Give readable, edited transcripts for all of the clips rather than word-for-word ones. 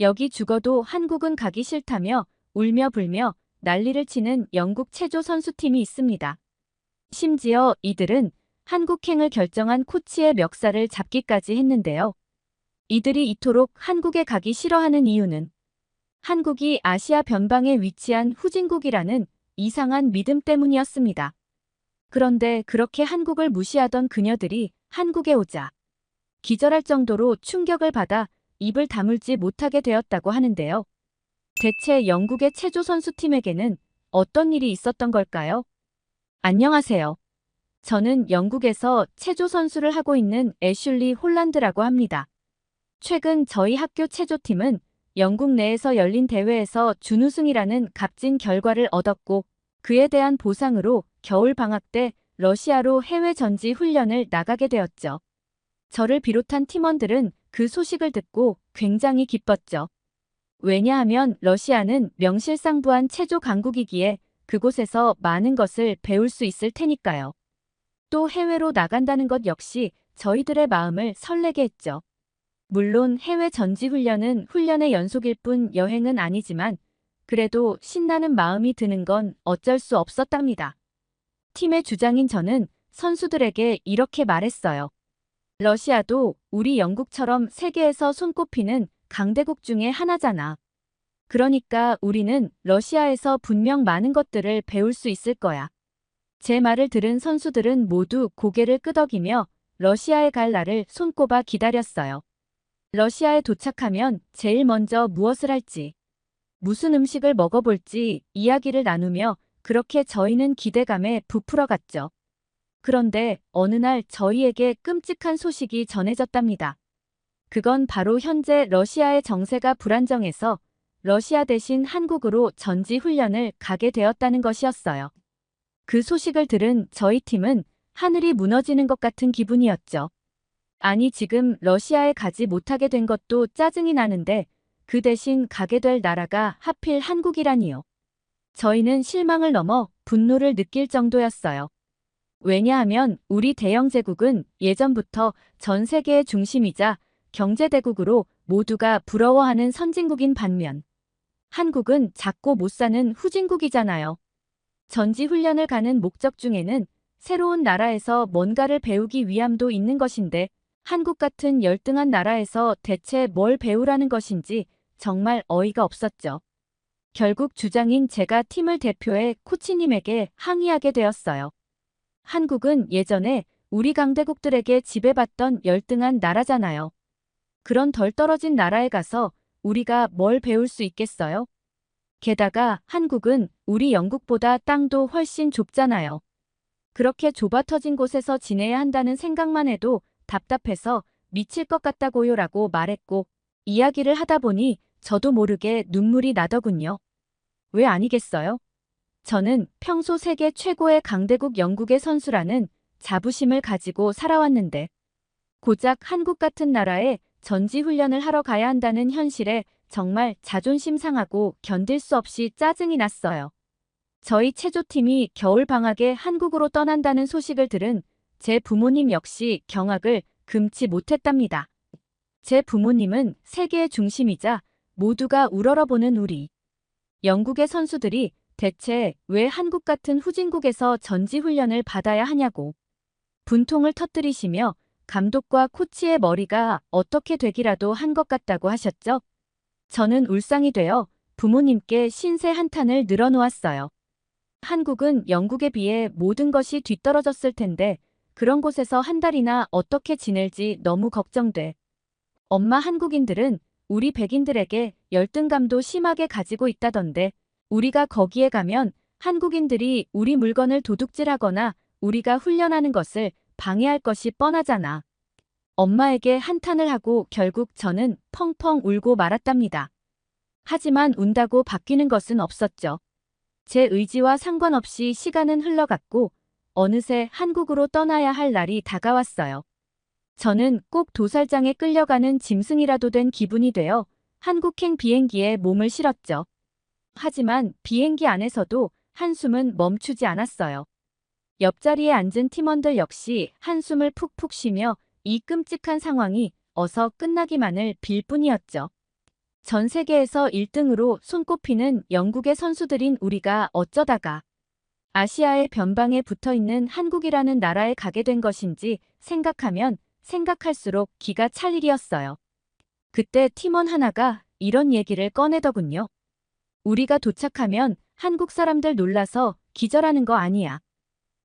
여기 죽어도 한국은 가기 싫다며 울며 불며 난리를 치는 영국 체조 선수팀이 있습니다. 심지어 이들은 한국행을 결정한 코치의 멱살을 잡기까지 했는데요. 이들이 이토록 한국에 가기 싫어하는 이유는 한국이 아시아 변방에 위치한 후진국이라는 이상한 믿음 때문이었습니다. 그런데 그렇게 한국을 무시하던 그녀들이 한국에 오자 기절할 정도로 충격을 받아 입을 다물지 못하게 되었다고 하는데요. 대체 영국의 체조 선수팀에게는 어떤 일이 있었던 걸까요? 안녕하세요. 저는 영국에서 체조 선수를 하고 있는 애슐리 홀란드라고 합니다. 최근 저희 학교 체조팀은 영국 내에서 열린 대회에서 준우승이라는 값진 결과를 얻었고, 그에 대한 보상으로 겨울 방학 때 러시아로 해외 전지 훈련을 나가게 되었죠. 저를 비롯한 팀원들은 그 소식을 듣고 굉장히 기뻤죠. 왜냐하면 러시아는 명실상부한 체조 강국이기에 그곳에서 많은 것을 배울 수 있을 테니까요. 또 해외로 나간다는 것 역시 저희들의 마음을 설레게 했죠. 물론 해외 전지훈련은 훈련의 연속일 뿐 여행은 아니지만 그래도 신나는 마음이 드는 건 어쩔 수 없었답니다. 팀의 주장인 저는 선수들에게 이렇게 말했어요. 러시아도 우리 영국처럼 세계에서 손꼽히는 강대국 중에 하나잖아. 그러니까 우리는 러시아에서 분명 많은 것들을 배울 수 있을 거야. 제 말을 들은 선수들은 모두 고개를 끄덕이며 러시아에 갈 날을 손꼽아 기다렸어요. 러시아에 도착하면 제일 먼저 무엇을 할지, 무슨 음식을 먹어볼지 이야기를 나누며 그렇게 저희는 기대감에 부풀어갔죠. 그런데 어느 날 저희에게 끔찍한 소식이 전해졌답니다. 그건 바로 현재 러시아의 정세가 불안정해서 러시아 대신 한국으로 전지훈련을 가게 되었다는 것이었어요. 그 소식을 들은 저희 팀은 하늘이 무너지는 것 같은 기분이었죠. 아니 지금 러시아에 가지 못하게 된 것도 짜증이 나는데 그 대신 가게 될 나라가 하필 한국이라니요. 저희는 실망을 넘어 분노를 느낄 정도였어요. 왜냐하면 우리 대영제국은 예전부터 전 세계의 중심이자 경제대국으로 모두가 부러워하는 선진국인 반면 한국은 작고 못 사는 후진국이잖아요. 전지훈련을 가는 목적 중에는 새로운 나라에서 뭔가를 배우기 위함도 있는 것인데 한국 같은 열등한 나라에서 대체 뭘 배우라는 것인지 정말 어이가 없었죠. 결국 주장인 제가 팀을 대표해 코치님에게 항의하게 되었어요. 한국은 예전에 우리 강대국들에게 지배받던 열등한 나라잖아요. 그런 덜 떨어진 나라에 가서 우리가 뭘 배울 수 있겠어요? 게다가 한국은 우리 영국보다 땅도 훨씬 좁잖아요. 그렇게 좁아 터진 곳에서 지내야 한다는 생각만 해도 답답해서 미칠 것 같다고요라고 말했고 이야기를 하다 보니 저도 모르게 눈물이 나더군요. 왜 아니겠어요? 저는 평소 세계 최고의 강대국 영국의 선수라는 자부심을 가지고 살아왔는데 고작 한국 같은 나라에 전지훈련을 하러 가야 한다는 현실에 정말 자존심 상하고 견딜 수 없이 짜증이 났어요. 저희 체조팀이 겨울방학에 한국으로 떠난다는 소식을 들은 제 부모님 역시 경악을 금치 못했답니다. 제 부모님은 세계의 중심이자 모두가 우러러보는 우리 영국의 선수들이 대체 왜 한국 같은 후진국에서 전지훈련을 받아야 하냐고 분통을 터뜨리시며 감독과 코치의 머리가 어떻게 되기라도 한 것 같다고 하셨죠. 저는 울상이 되어 부모님께 신세 한탄을 늘어놓았어요. 한국은 영국에 비해 모든 것이 뒤떨어졌을 텐데 그런 곳에서 한 달이나 어떻게 지낼지 너무 걱정돼. 엄마 한국인들은 우리 백인들에게 열등감도 심하게 가지고 있다던데 우리가 거기에 가면 한국인들이 우리 물건을 도둑질하거나 우리가 훈련하는 것을 방해할 것이 뻔하잖아. 엄마에게 한탄을 하고 결국 저는 펑펑 울고 말았답니다. 하지만 운다고 바뀌는 것은 없었죠. 제 의지와 상관없이 시간은 흘러갔고 어느새 한국으로 떠나야 할 날이 다가왔어요. 저는 꼭 도살장에 끌려가는 짐승이라도 된 기분이 되어 한국행 비행기에 몸을 실었죠. 하지만 비행기 안에서도 한숨은 멈추지 않았어요. 옆자리에 앉은 팀원들 역시 한숨을 푹푹 쉬며 이 끔찍한 상황이 어서 끝나기만을 빌 뿐이었죠. 전 세계에서 1등으로 손꼽히는 영국의 선수들인 우리가 어쩌다가 아시아의 변방에 붙어있는 한국이라는 나라에 가게 된 것인지 생각하면 생각할수록 기가 찰 일이었어요. 그때 팀원 하나가 이런 얘기를 꺼내더군요. 우리가 도착하면 한국 사람들 놀라서 기절하는 거 아니야.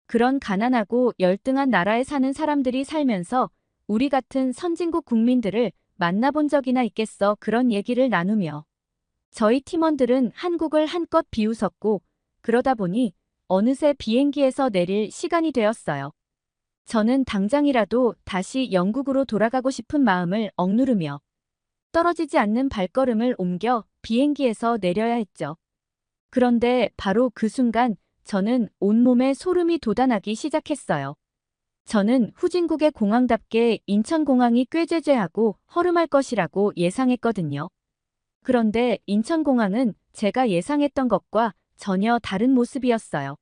그런 가난하고 열등한 나라에 사는 사람들이 살면서 우리 같은 선진국 국민들을 만나본 적이나 있겠어. 그런 얘기를 나누며 저희 팀원들은 한국을 한껏 비웃었고 그러다 보니 어느새 비행기에서 내릴 시간이 되었어요. 저는 당장이라도 다시 영국으로 돌아가고 싶은 마음을 억누르며 떨어지지 않는 발걸음을 옮겨 비행기에서 내려야 했죠. 그런데 바로 그 순간 저는 온몸에 소름이 돋아나기 시작했어요. 저는 후진국의 공항답게 인천공항이 꾀죄죄하고 허름할 것이라고 예상했거든요. 그런데 인천공항은 제가 예상했던 것과 전혀 다른 모습이었어요.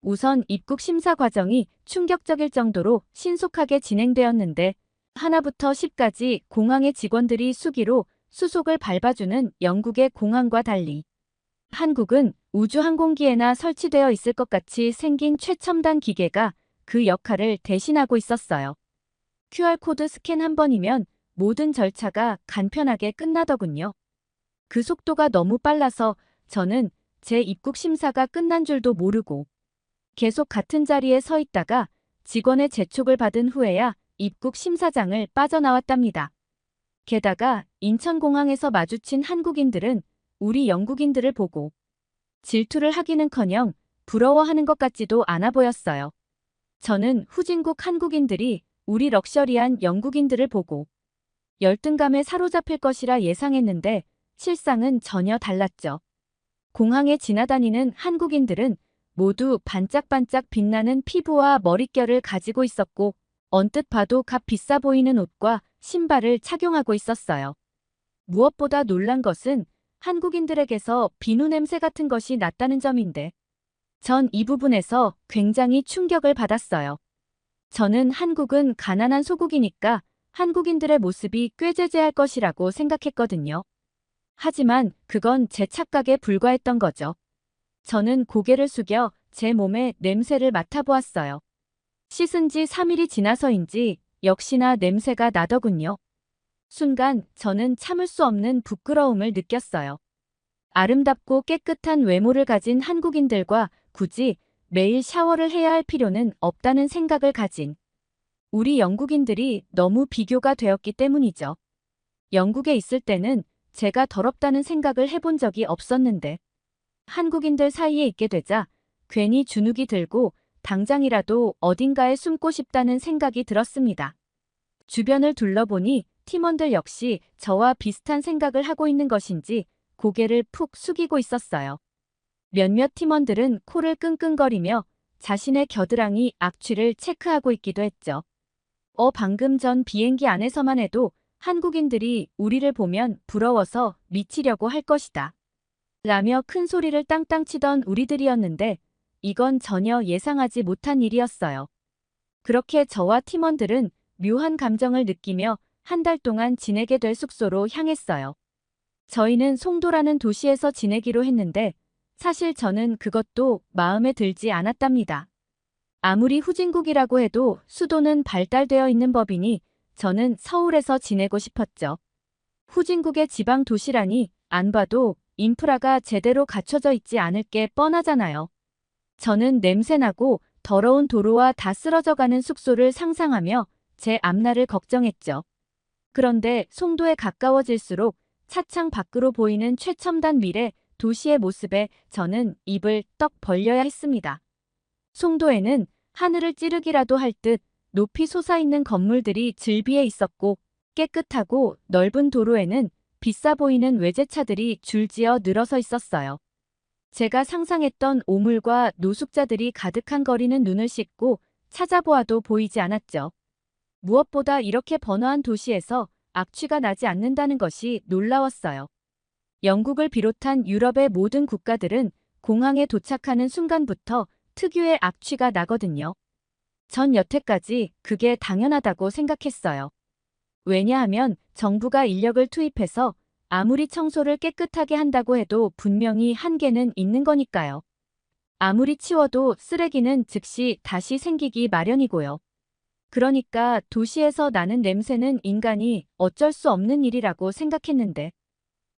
우선 입국 심사 과정이 충격적일 정도로 신속하게 진행되었는데 하나부터 10까지 공항의 직원들이 수기로 수속을 밟아주는 영국의 공항과 달리 한국은 우주항공기에나 설치되어 있을 것 같이 생긴 최첨단 기계가 그 역할을 대신하고 있었어요. QR코드 스캔 한 번이면 모든 절차가 간편하게 끝나더군요. 그 속도가 너무 빨라서 저는 제 입국 심사가 끝난 줄도 모르고 계속 같은 자리에 서 있다가 직원의 재촉을 받은 후에야 입국 심사장을 빠져나왔답니다. 게다가 인천공항에서 마주친 한국인들은 우리 영국인들을 보고 질투를 하기는커녕 부러워하는 것 같지도 않아 보였어요. 저는 후진국 한국인들이 우리 럭셔리한 영국인들을 보고 열등감에 사로잡힐 것이라 예상했는데 실상은 전혀 달랐죠. 공항에 지나다니는 한국인들은 모두 반짝반짝 빛나는 피부와 머릿결을 가지고 있었고 언뜻 봐도 값 비싸 보이는 옷과 신발을 착용하고 있었어요. 무엇보다 놀란 것은 한국인들에게서 비누 냄새 같은 것이 났다는 점인데 전 이 부분에서 굉장히 충격을 받았어요. 저는 한국은 가난한 소국이니까 한국인들의 모습이 꾀죄죄할 것이라고 생각했거든요. 하지만 그건 제 착각에 불과했던 거죠. 저는 고개를 숙여 제 몸의 냄새를 맡아보았어요. 씻은 지 3일이 지나서인지 역시나 냄새가 나더군요. 순간 저는 참을 수 없는 부끄러움을 느꼈어요. 아름답고 깨끗한 외모를 가진 한국인들과 굳이 매일 샤워를 해야 할 필요는 없다는 생각을 가진 우리 영국인들이 너무 비교가 되었기 때문이죠. 영국에 있을 때는 제가 더럽다는 생각을 해본 적이 없었는데 한국인들 사이에 있게 되자 괜히 주눅이 들고 당장이라도 어딘가에 숨고 싶다는 생각이 들었습니다. 주변을 둘러보니 팀원들 역시 저와 비슷한 생각을 하고 있는 것인지 고개를 푹 숙이고 있었어요. 몇몇 팀원들은 코를 끙끙거리며 자신의 겨드랑이 악취를 체크하고 있기도 했죠. 방금 전 비행기 안에서만 해도 한국인들이 우리를 보면 부러워서 미치려고 할 것이다. 라며 큰 소리를 땅땅 치던 우리들이었는데 이건 전혀 예상하지 못한 일이었어요. 그렇게 저와 팀원들은 묘한 감정을 느끼며 한 달 동안 지내게 될 숙소로 향했어요. 저희는 송도라는 도시에서 지내기로 했는데 사실 저는 그것도 마음에 들지 않았답니다. 아무리 후진국이라고 해도 수도는 발달되어 있는 법이니 저는 서울에서 지내고 싶었죠. 후진국의 지방 도시라니 안 봐도 인프라가 제대로 갖춰져 있지 않을 게 뻔하잖아요. 저는 냄새나고 더러운 도로와 다 쓰러져가는 숙소를 상상하며 제 앞날을 걱정했죠. 그런데 송도에 가까워질수록 차창 밖으로 보이는 최첨단 미래 도시의 모습에 저는 입을 떡 벌려야 했습니다. 송도에는 하늘을 찌르기라도 할 듯 높이 솟아있는 건물들이 즐비해 있었고 깨끗하고 넓은 도로에는 비싸 보이는 외제차들이 줄지어 늘어서 있었어요. 제가 상상했던 오물과 노숙자들이 가득한 거리는 눈을 씻고 찾아보아도 보이지 않았죠. 무엇보다 이렇게 번화한 도시에서 악취가 나지 않는다는 것이 놀라웠어요. 영국을 비롯한 유럽의 모든 국가들은 공항에 도착하는 순간부터 특유의 악취가 나거든요. 전 여태까지 그게 당연하다고 생각했어요. 왜냐하면 정부가 인력을 투입해서 아무리 청소를 깨끗하게 한다고 해도 분명히 한계는 있는 거니까요. 아무리 치워도 쓰레기는 즉시 다시 생기기 마련이고요. 그러니까 도시에서 나는 냄새는 인간이 어쩔 수 없는 일이라고 생각했는데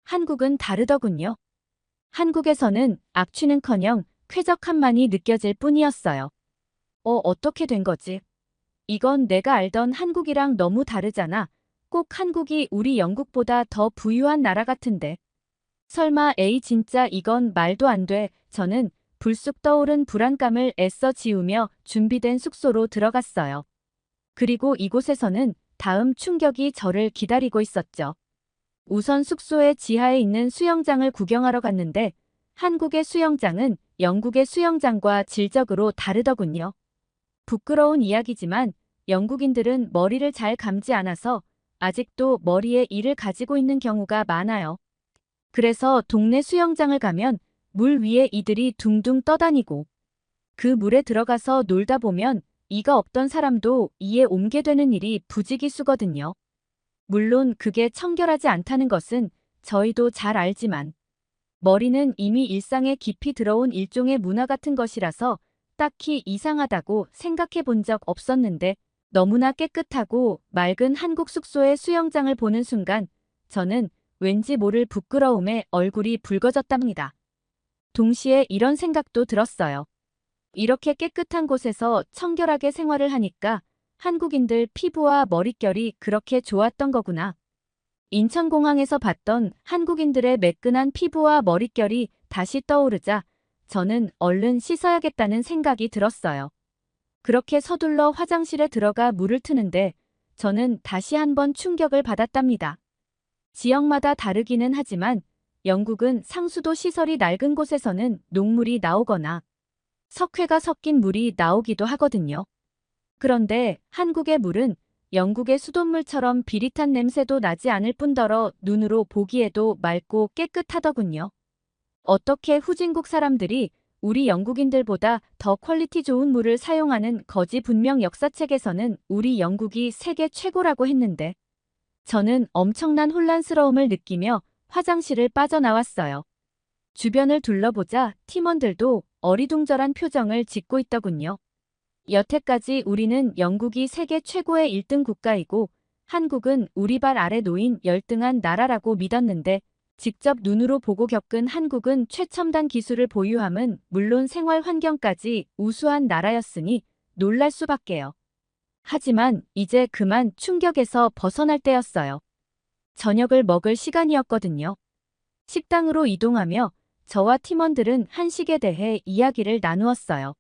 한국은 다르더군요. 한국에서는 악취는커녕 쾌적함만이 느껴질 뿐이었어요. 어떻게 된 거지? 이건 내가 알던 한국이랑 너무 다르잖아. 꼭 한국이 우리 영국보다 더 부유한 나라 같은데. 설마 에이 진짜 이건 말도 안 돼. 저는 불쑥 떠오른 불안감을 애써 지우며 준비된 숙소로 들어갔어요. 그리고 이곳에서는 다음 충격이 저를 기다리고 있었죠. 우선 숙소의 지하에 있는 수영장을 구경하러 갔는데 한국의 수영장은 영국의 수영장과 질적으로 다르더군요. 부끄러운 이야기지만 영국인들은 머리를 잘 감지 않아서 아직도 머리에 이를 가지고 있는 경우가 많아요. 그래서 동네 수영장을 가면 물 위에 이들이 둥둥 떠다니고 그 물에 들어가서 놀다 보면 이가 없던 사람도 이에 옮게 되는 일이 부지기수거든요. 물론 그게 청결하지 않다는 것은 저희도 잘 알지만 머리는 이미 일상에 깊이 들어온 일종의 문화 같은 것이라서 딱히 이상하다고 생각해 본 적 없었는데 너무나 깨끗하고 맑은 한국 숙소의 수영장을 보는 순간 저는 왠지 모를 부끄러움에 얼굴이 붉어졌답니다. 동시에 이런 생각도 들었어요. 이렇게 깨끗한 곳에서 청결하게 생활을 하니까 한국인들 피부와 머릿결이 그렇게 좋았던 거구나. 인천공항에서 봤던 한국인들의 매끈한 피부와 머릿결이 다시 떠오르자 저는 얼른 씻어야겠다는 생각이 들었어요. 그렇게 서둘러 화장실에 들어가 물을 트는데 저는 다시 한번 충격을 받았답니다. 지역마다 다르기는 하지만 영국은 상수도 시설이 낡은 곳에서는 녹물이 나오거나 석회가 섞인 물이 나오기도 하거든요. 그런데 한국의 물은 영국의 수돗물처럼 비릿한 냄새도 나지 않을 뿐더러 눈으로 보기에도 맑고 깨끗하더군요. 어떻게 후진국 사람들이 우리 영국인들보다 더 퀄리티 좋은 물을 사용하는 거지. 분명 역사책에서는 우리 영국이 세계 최고라고 했는데 저는 엄청난 혼란스러움을 느끼며 화장실을 빠져나왔어요. 주변을 둘러보자 팀원들도 어리둥절한 표정을 짓고 있더군요. 여태까지 우리는 영국이 세계 최고의 1등 국가이고 한국은 우리 발 아래 놓인 열등한 나라라고 믿었는데 직접 눈으로 보고 겪은 한국은 최첨단 기술을 보유함은 물론 생활 환경까지 우수한 나라였으니 놀랄 수밖에요. 하지만 이제 그만 충격에서 벗어날 때였어요. 저녁을 먹을 시간이었거든요. 식당으로 이동하며 저와 팀원들은 한식에 대해 이야기를 나누었어요.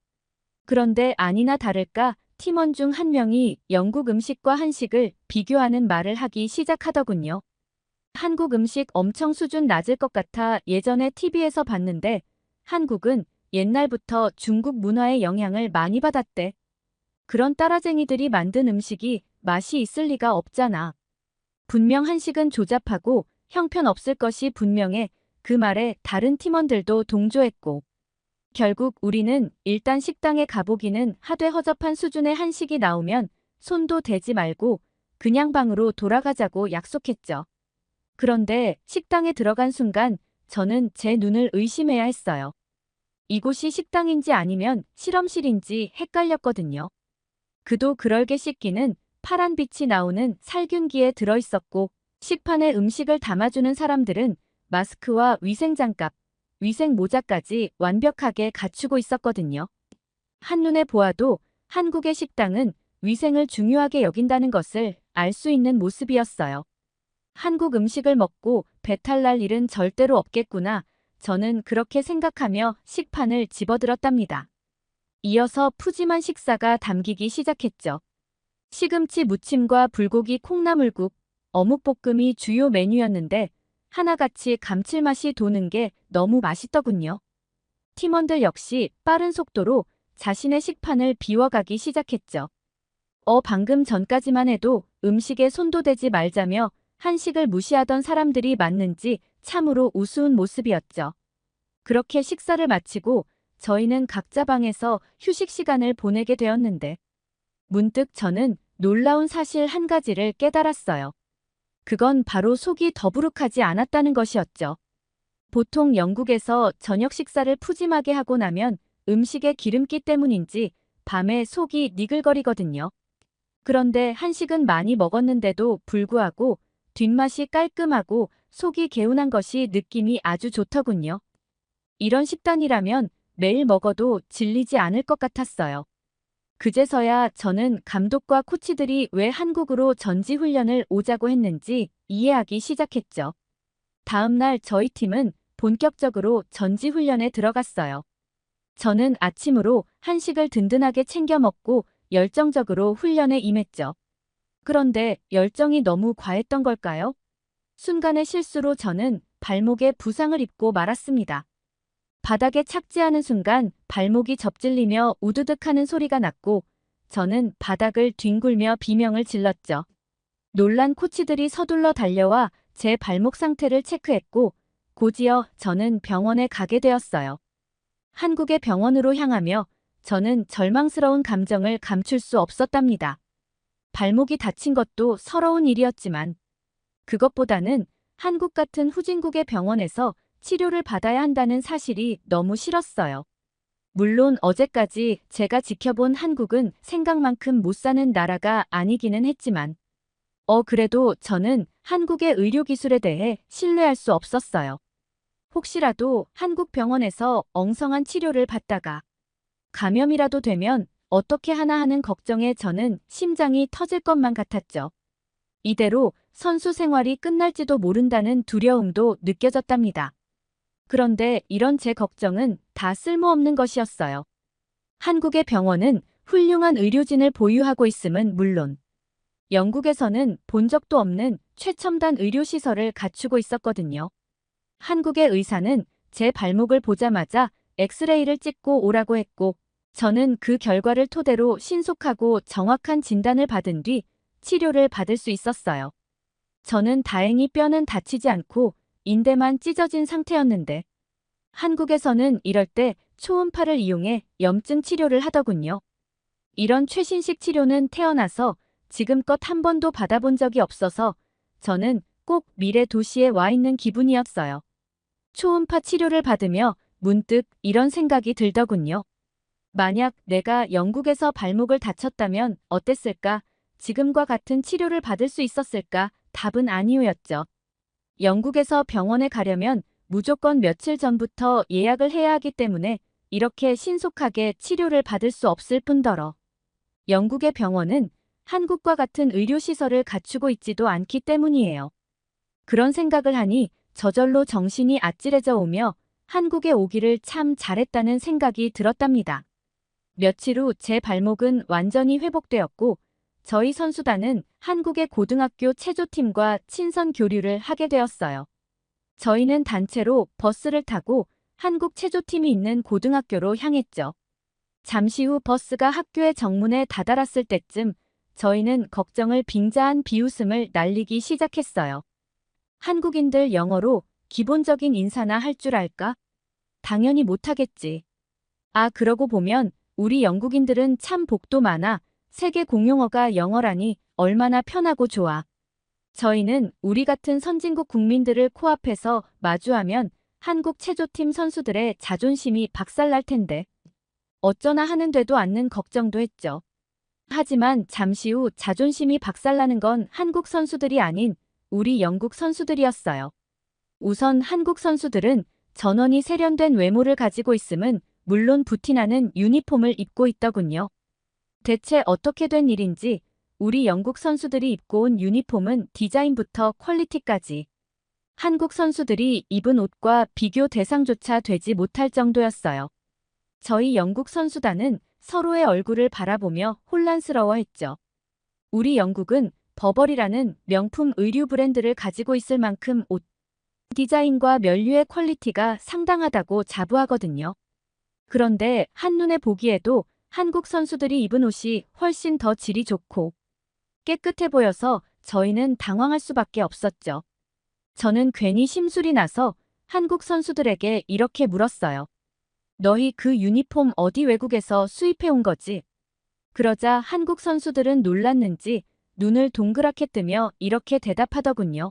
그런데 아니나 다를까 팀원 중 한 명이 영국 음식과 한식을 비교하는 말을 하기 시작하더군요. 한국 음식 엄청 수준 낮을 것 같아 예전에 TV에서 봤는데 한국은 옛날부터 중국 문화의 영향을 많이 받았대. 그런 따라쟁이들이 만든 음식이 맛이 있을 리가 없잖아. 분명 한식은 조잡하고 형편없을 것이 분명해. 그 말에 다른 팀원들도 동조했고 결국 우리는 일단 식당에 가보기는 하되 허접한 수준의 한식이 나오면 손도 대지 말고 그냥 방으로 돌아가자고 약속했죠. 그런데 식당에 들어간 순간 저는 제 눈을 의심해야 했어요. 이곳이 식당인지 아니면 실험실인지 헷갈렸거든요. 그도 그럴게 씻기는 파란 빛이 나오는 살균기에 들어있었고 식판에 음식을 담아주는 사람들은 마스크와 위생장갑, 위생모자까지 완벽하게 갖추고 있었거든요. 한눈에 보아도 한국의 식당은 위생을 중요하게 여긴다는 것을 알 수 있는 모습이었어요. 한국 음식을 먹고 배탈 날 일은 절대로 없겠구나. 저는 그렇게 생각하며 식판을 집어들었답니다. 이어서 푸짐한 식사가 담기기 시작했죠. 시금치 무침과 불고기 콩나물국, 어묵볶음이 주요 메뉴였는데 하나같이 감칠맛이 도는 게 너무 맛있더군요. 팀원들 역시 빠른 속도로 자신의 식판을 비워가기 시작했죠. 방금 전까지만 해도 음식에 손도 대지 말자며 한식을 무시하던 사람들이 맞는지 참으로 우스운 모습이었죠. 그렇게 식사를 마치고 저희는 각자 방에서 휴식 시간을 보내게 되었는데 문득 저는 놀라운 사실 한 가지를 깨달았어요. 그건 바로 속이 더부룩하지 않았다는 것이었죠. 보통 영국에서 저녁 식사를 푸짐하게 하고 나면 음식의 기름기 때문인지 밤에 속이 니글거리거든요. 그런데 한식은 많이 먹었는데도 불구하고 뒷맛이 깔끔하고 속이 개운한 것이 느낌이 아주 좋더군요. 이런 식단이라면 매일 먹어도 질리지 않을 것 같았어요. 그제서야 저는 감독과 코치들이 왜 한국으로 전지훈련을 오자고 했는지 이해하기 시작했죠. 다음 날 저희 팀은 본격적으로 전지훈련에 들어갔어요. 저는 아침으로 한식을 든든하게 챙겨 먹고 열정적으로 훈련에 임했죠. 그런데 열정이 너무 과했던 걸까요? 순간의 실수로 저는 발목에 부상을 입고 말았습니다. 바닥에 착지하는 순간 발목이 접질리며 우드득하는 소리가 났고 저는 바닥을 뒹굴며 비명을 질렀죠. 놀란 코치들이 서둘러 달려와 제 발목 상태를 체크했고 곧이어 저는 병원에 가게 되었어요. 한국의 병원으로 향하며 저는 절망스러운 감정을 감출 수 없었답니다. 발목이 다친 것도 서러운 일이었지만 그것보다는 한국 같은 후진국의 병원에서 치료를 받아야 한다는 사실이 너무 싫었어요. 물론 어제까지 제가 지켜본 한국은 생각만큼 못 사는 나라가 아니기는 했지만 그래도 저는 한국의 의료기술에 대해 신뢰할 수 없었어요. 혹시라도 한국 병원에서 엉성한 치료를 받다가 감염이라도 되면 어떻게 하나 하는 걱정에 저는 심장이 터질 것만 같았죠. 이대로 선수 생활이 끝날지도 모른다는 두려움도 느껴졌답니다. 그런데 이런 제 걱정은 다 쓸모없는 것이었어요. 한국의 병원은 훌륭한 의료진을 보유하고 있음은 물론 영국에서는 본 적도 없는 최첨단 의료시설을 갖추고 있었거든요. 한국의 의사는 제 발목을 보자마자 엑스레이를 찍고 오라고 했고 저는 그 결과를 토대로 신속하고 정확한 진단을 받은 뒤 치료를 받을 수 있었어요. 저는 다행히 뼈는 다치지 않고 인대만 찢어진 상태였는데 한국에서는 이럴 때 초음파를 이용해 염증 치료를 하더군요. 이런 최신식 치료는 태어나서 지금껏 한 번도 받아본 적이 없어서 저는 꼭 미래 도시에 와 있는 기분이었어요. 초음파 치료를 받으며 문득 이런 생각이 들더군요. 만약 내가 영국에서 발목을 다쳤다면 어땠을까? 지금과 같은 치료를 받을 수 있었을까? 답은 아니오였죠. 영국에서 병원에 가려면 무조건 며칠 전부터 예약을 해야 하기 때문에 이렇게 신속하게 치료를 받을 수 없을 뿐더러 영국의 병원은 한국과 같은 의료시설을 갖추고 있지도 않기 때문이에요. 그런 생각을 하니 저절로 정신이 아찔해져 오며 한국에 오기를 참 잘했다는 생각이 들었답니다. 며칠 후 제 발목은 완전히 회복되었고 저희 선수단은 한국의 고등학교 체조팀과 친선 교류를 하게 되었어요. 저희는 단체로 버스를 타고 한국 체조팀이 있는 고등학교로 향했죠. 잠시 후 버스가 학교의 정문에 다다랐을 때쯤 저희는 걱정을 빙자한 비웃음을 날리기 시작했어요. 한국인들 영어로 기본적인 인사나 할 줄 알까? 당연히 못하겠지. 그러고 보면 우리 영국인들은 참 복도 많아. 세계 공용어가 영어라니 얼마나 편하고 좋아. 저희는 우리 같은 선진국 국민들을 코앞에서 마주하면 한국 체조팀 선수들의 자존심이 박살날 텐데 어쩌나 하는데도 않는 걱정도 했죠. 하지만 잠시 후 자존심이 박살나는 건 한국 선수들이 아닌 우리 영국 선수들이었어요. 우선 한국 선수들은 전원이 세련된 외모를 가지고 있음은 물론 부티나는 유니폼을 입고 있더군요. 대체 어떻게 된 일인지 우리 영국 선수들이 입고 온 유니폼은 디자인부터 퀄리티까지 한국 선수들이 입은 옷과 비교 대상조차 되지 못할 정도였어요. 저희 영국 선수단은 서로의 얼굴을 바라보며 혼란스러워했죠. 우리 영국은 버버리라는 명품 의류 브랜드를 가지고 있을 만큼 옷 디자인과 면류의 퀄리티가 상당하다고 자부하거든요. 그런데 한눈에 보기에도 한국 선수들이 입은 옷이 훨씬 더 질이 좋고 깨끗해 보여서 저희는 당황할 수밖에 없었죠. 저는 괜히 심술이 나서 한국 선수들에게 이렇게 물었어요. 너희 그 유니폼 어디 외국에서 수입해 온 거지? 그러자 한국 선수들은 놀랐는지 눈을 동그랗게 뜨며 이렇게 대답하더군요.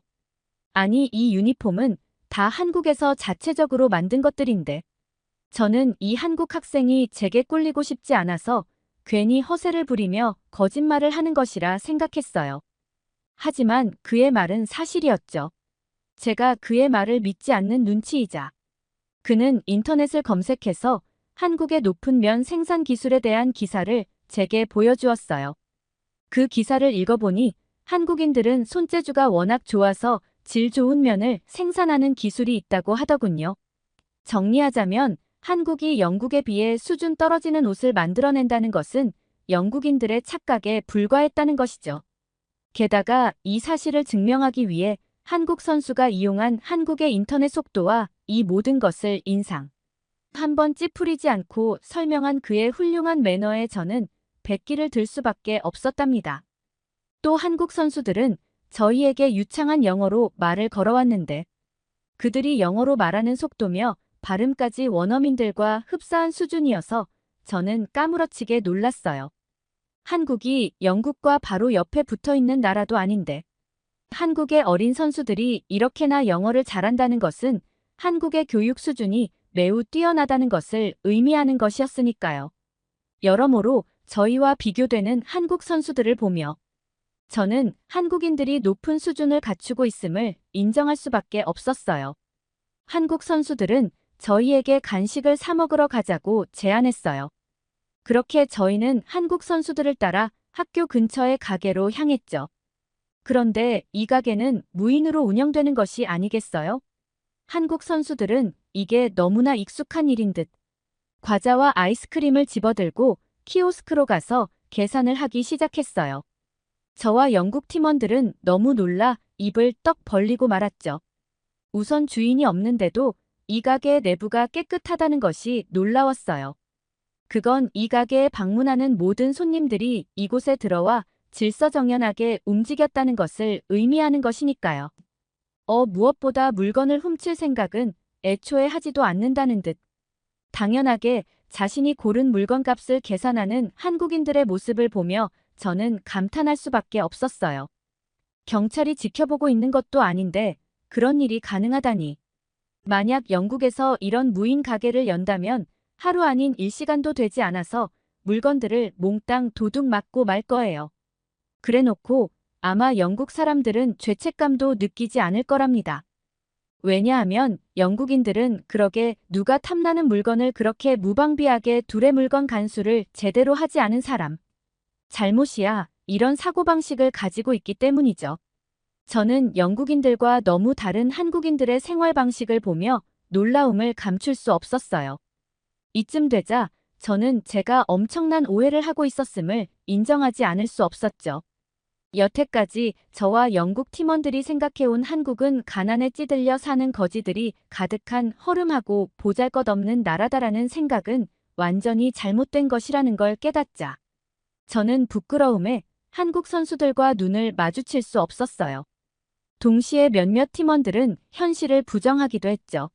아니, 이 유니폼은 다 한국에서 자체적으로 만든 것들인데. 저는 이 한국 학생이 제게 꿀리고 싶지 않아서 괜히 허세를 부리며 거짓말을 하는 것이라 생각했어요. 하지만 그의 말은 사실이었죠. 제가 그의 말을 믿지 않는 눈치이자 그는 인터넷을 검색해서 한국의 높은 면 생산 기술에 대한 기사를 제게 보여주었어요. 그 기사를 읽어보니 한국인들은 손재주가 워낙 좋아서 질 좋은 면을 생산하는 기술이 있다고 하더군요. 정리하자면 한국이 영국에 비해 수준 떨어지는 옷을 만들어낸다는 것은 영국인들의 착각에 불과했다는 것이죠. 게다가 이 사실을 증명하기 위해 한국 선수가 이용한 한국의 인터넷 속도와 이 모든 것을 인상 한번 찌푸리지 않고 설명한 그의 훌륭한 매너에 저는 백기를 들 수밖에 없었답니다. 또 한국 선수들은 저희에게 유창한 영어로 말을 걸어왔는데 그들이 영어로 말하는 속도며 발음까지 원어민들과 흡사한 수준이어서 저는 까무러치게 놀랐어요. 한국이 영국과 바로 옆에 붙어있는 나라도 아닌데 한국의 어린 선수들이 이렇게나 영어를 잘한다는 것은 한국의 교육 수준이 매우 뛰어나다는 것을 의미하는 것이었으니까요. 여러모로 저희와 비교되는 한국 선수들을 보며 저는 한국인들이 높은 수준을 갖추고 있음을 인정할 수밖에 없었어요. 한국 선수들은 저희에게 간식을 사 먹으러 가자고 제안했어요. 그렇게 저희는 한국 선수들을 따라 학교 근처의 가게로 향했죠. 그런데 이 가게는 무인으로 운영되는 것이 아니겠어요? 한국 선수들은 이게 너무나 익숙한 일인 듯 과자와 아이스크림을 집어들고 키오스크로 가서 계산을 하기 시작했어요. 저와 영국 팀원들은 너무 놀라 입을 떡 벌리고 말았죠. 우선 주인이 없는데도 이 가게의 내부가 깨끗하다는 것이 놀라웠어요. 그건 이 가게에 방문하는 모든 손님들이 이곳에 들어와 질서정연하게 움직였다는 것을 의미하는 것이니까요. 무엇보다 물건을 훔칠 생각은 애초에 하지도 않는다는 듯. 당연하게 자신이 고른 물건값을 계산하는 한국인들의 모습을 보며 저는 감탄할 수밖에 없었어요. 경찰이 지켜보고 있는 것도 아닌데 그런 일이 가능하다니. 만약 영국에서 이런 무인 가게를 연다면 하루 아닌 일시간도 되지 않아서 물건들을 몽땅 도둑 맞고 말 거예요. 그래놓고 아마 영국 사람들은 죄책감도 느끼지 않을 거랍니다. 왜냐하면 영국인들은 그러게 누가 탐나는 물건을 그렇게 무방비하게 둘의 물건 간수를 제대로 하지 않은 사람 잘못이야 이런 사고방식을 가지고 있기 때문이죠. 저는 영국인들과 너무 다른 한국인들의 생활 방식을 보며 놀라움을 감출 수 없었어요. 이쯤 되자 저는 제가 엄청난 오해를 하고 있었음을 인정하지 않을 수 없었죠. 여태까지 저와 영국 팀원들이 생각해온 한국은 가난에 찌들려 사는 거지들이 가득한 허름하고 보잘것없는 나라다라는 생각은 완전히 잘못된 것이라는 걸 깨닫자. 저는 부끄러움에 한국 선수들과 눈을 마주칠 수 없었어요. 동시에 몇몇 팀원들은 현실을 부정하기도 했죠.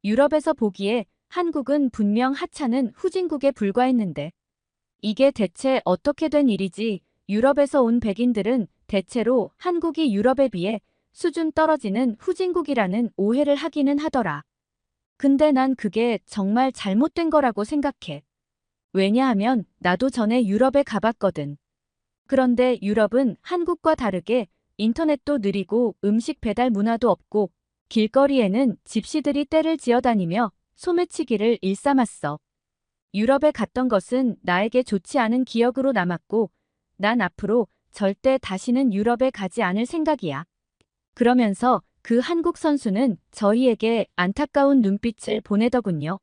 유럽에서 보기에 한국은 분명 하찮은 후진국에 불과했는데 이게 대체 어떻게 된 일이지? 유럽에서 온 백인들은 대체로 한국이 유럽에 비해 수준 떨어지는 후진국이라는 오해를 하기는 하더라. 근데 난 그게 정말 잘못된 거라고 생각해. 왜냐하면 나도 전에 유럽에 가봤거든. 그런데 유럽은 한국과 다르게 인터넷도 느리고 음식 배달 문화도 없고 길거리에는 집시들이 떼를 지어다니며 소매치기를 일삼았어. 유럽에 갔던 것은 나에게 좋지 않은 기억으로 남았고 난 앞으로 절대 다시는 유럽에 가지 않을 생각이야. 그러면서 그 한국 선수는 저희에게 안타까운 눈빛을 보내더군요.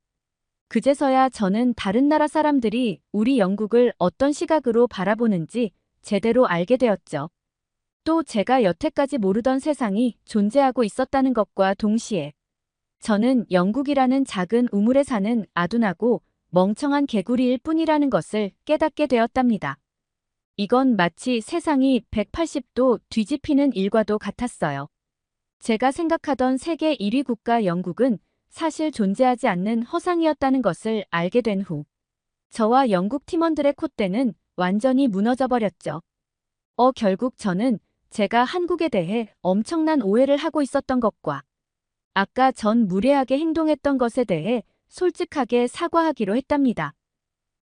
그제서야 저는 다른 나라 사람들이 우리 영국을 어떤 시각으로 바라보는지 제대로 알게 되었죠. 또 제가 여태까지 모르던 세상이 존재하고 있었다는 것과 동시에 저는 영국이라는 작은 우물에 사는 아둔하고 멍청한 개구리일 뿐이라는 것을 깨닫게 되었답니다. 이건 마치 세상이 180도 뒤집히는 일과도 같았어요. 제가 생각하던 세계 1위 국가 영국은 사실 존재하지 않는 허상이었다는 것을 알게 된 후 저와 영국 팀원들의 콧대는 완전히 무너져 버렸죠. 결국 저는 제가 한국에 대해 엄청난 오해를 하고 있었던 것과 아까 전 무례하게 행동했던 것에 대해 솔직하게 사과하기로 했답니다.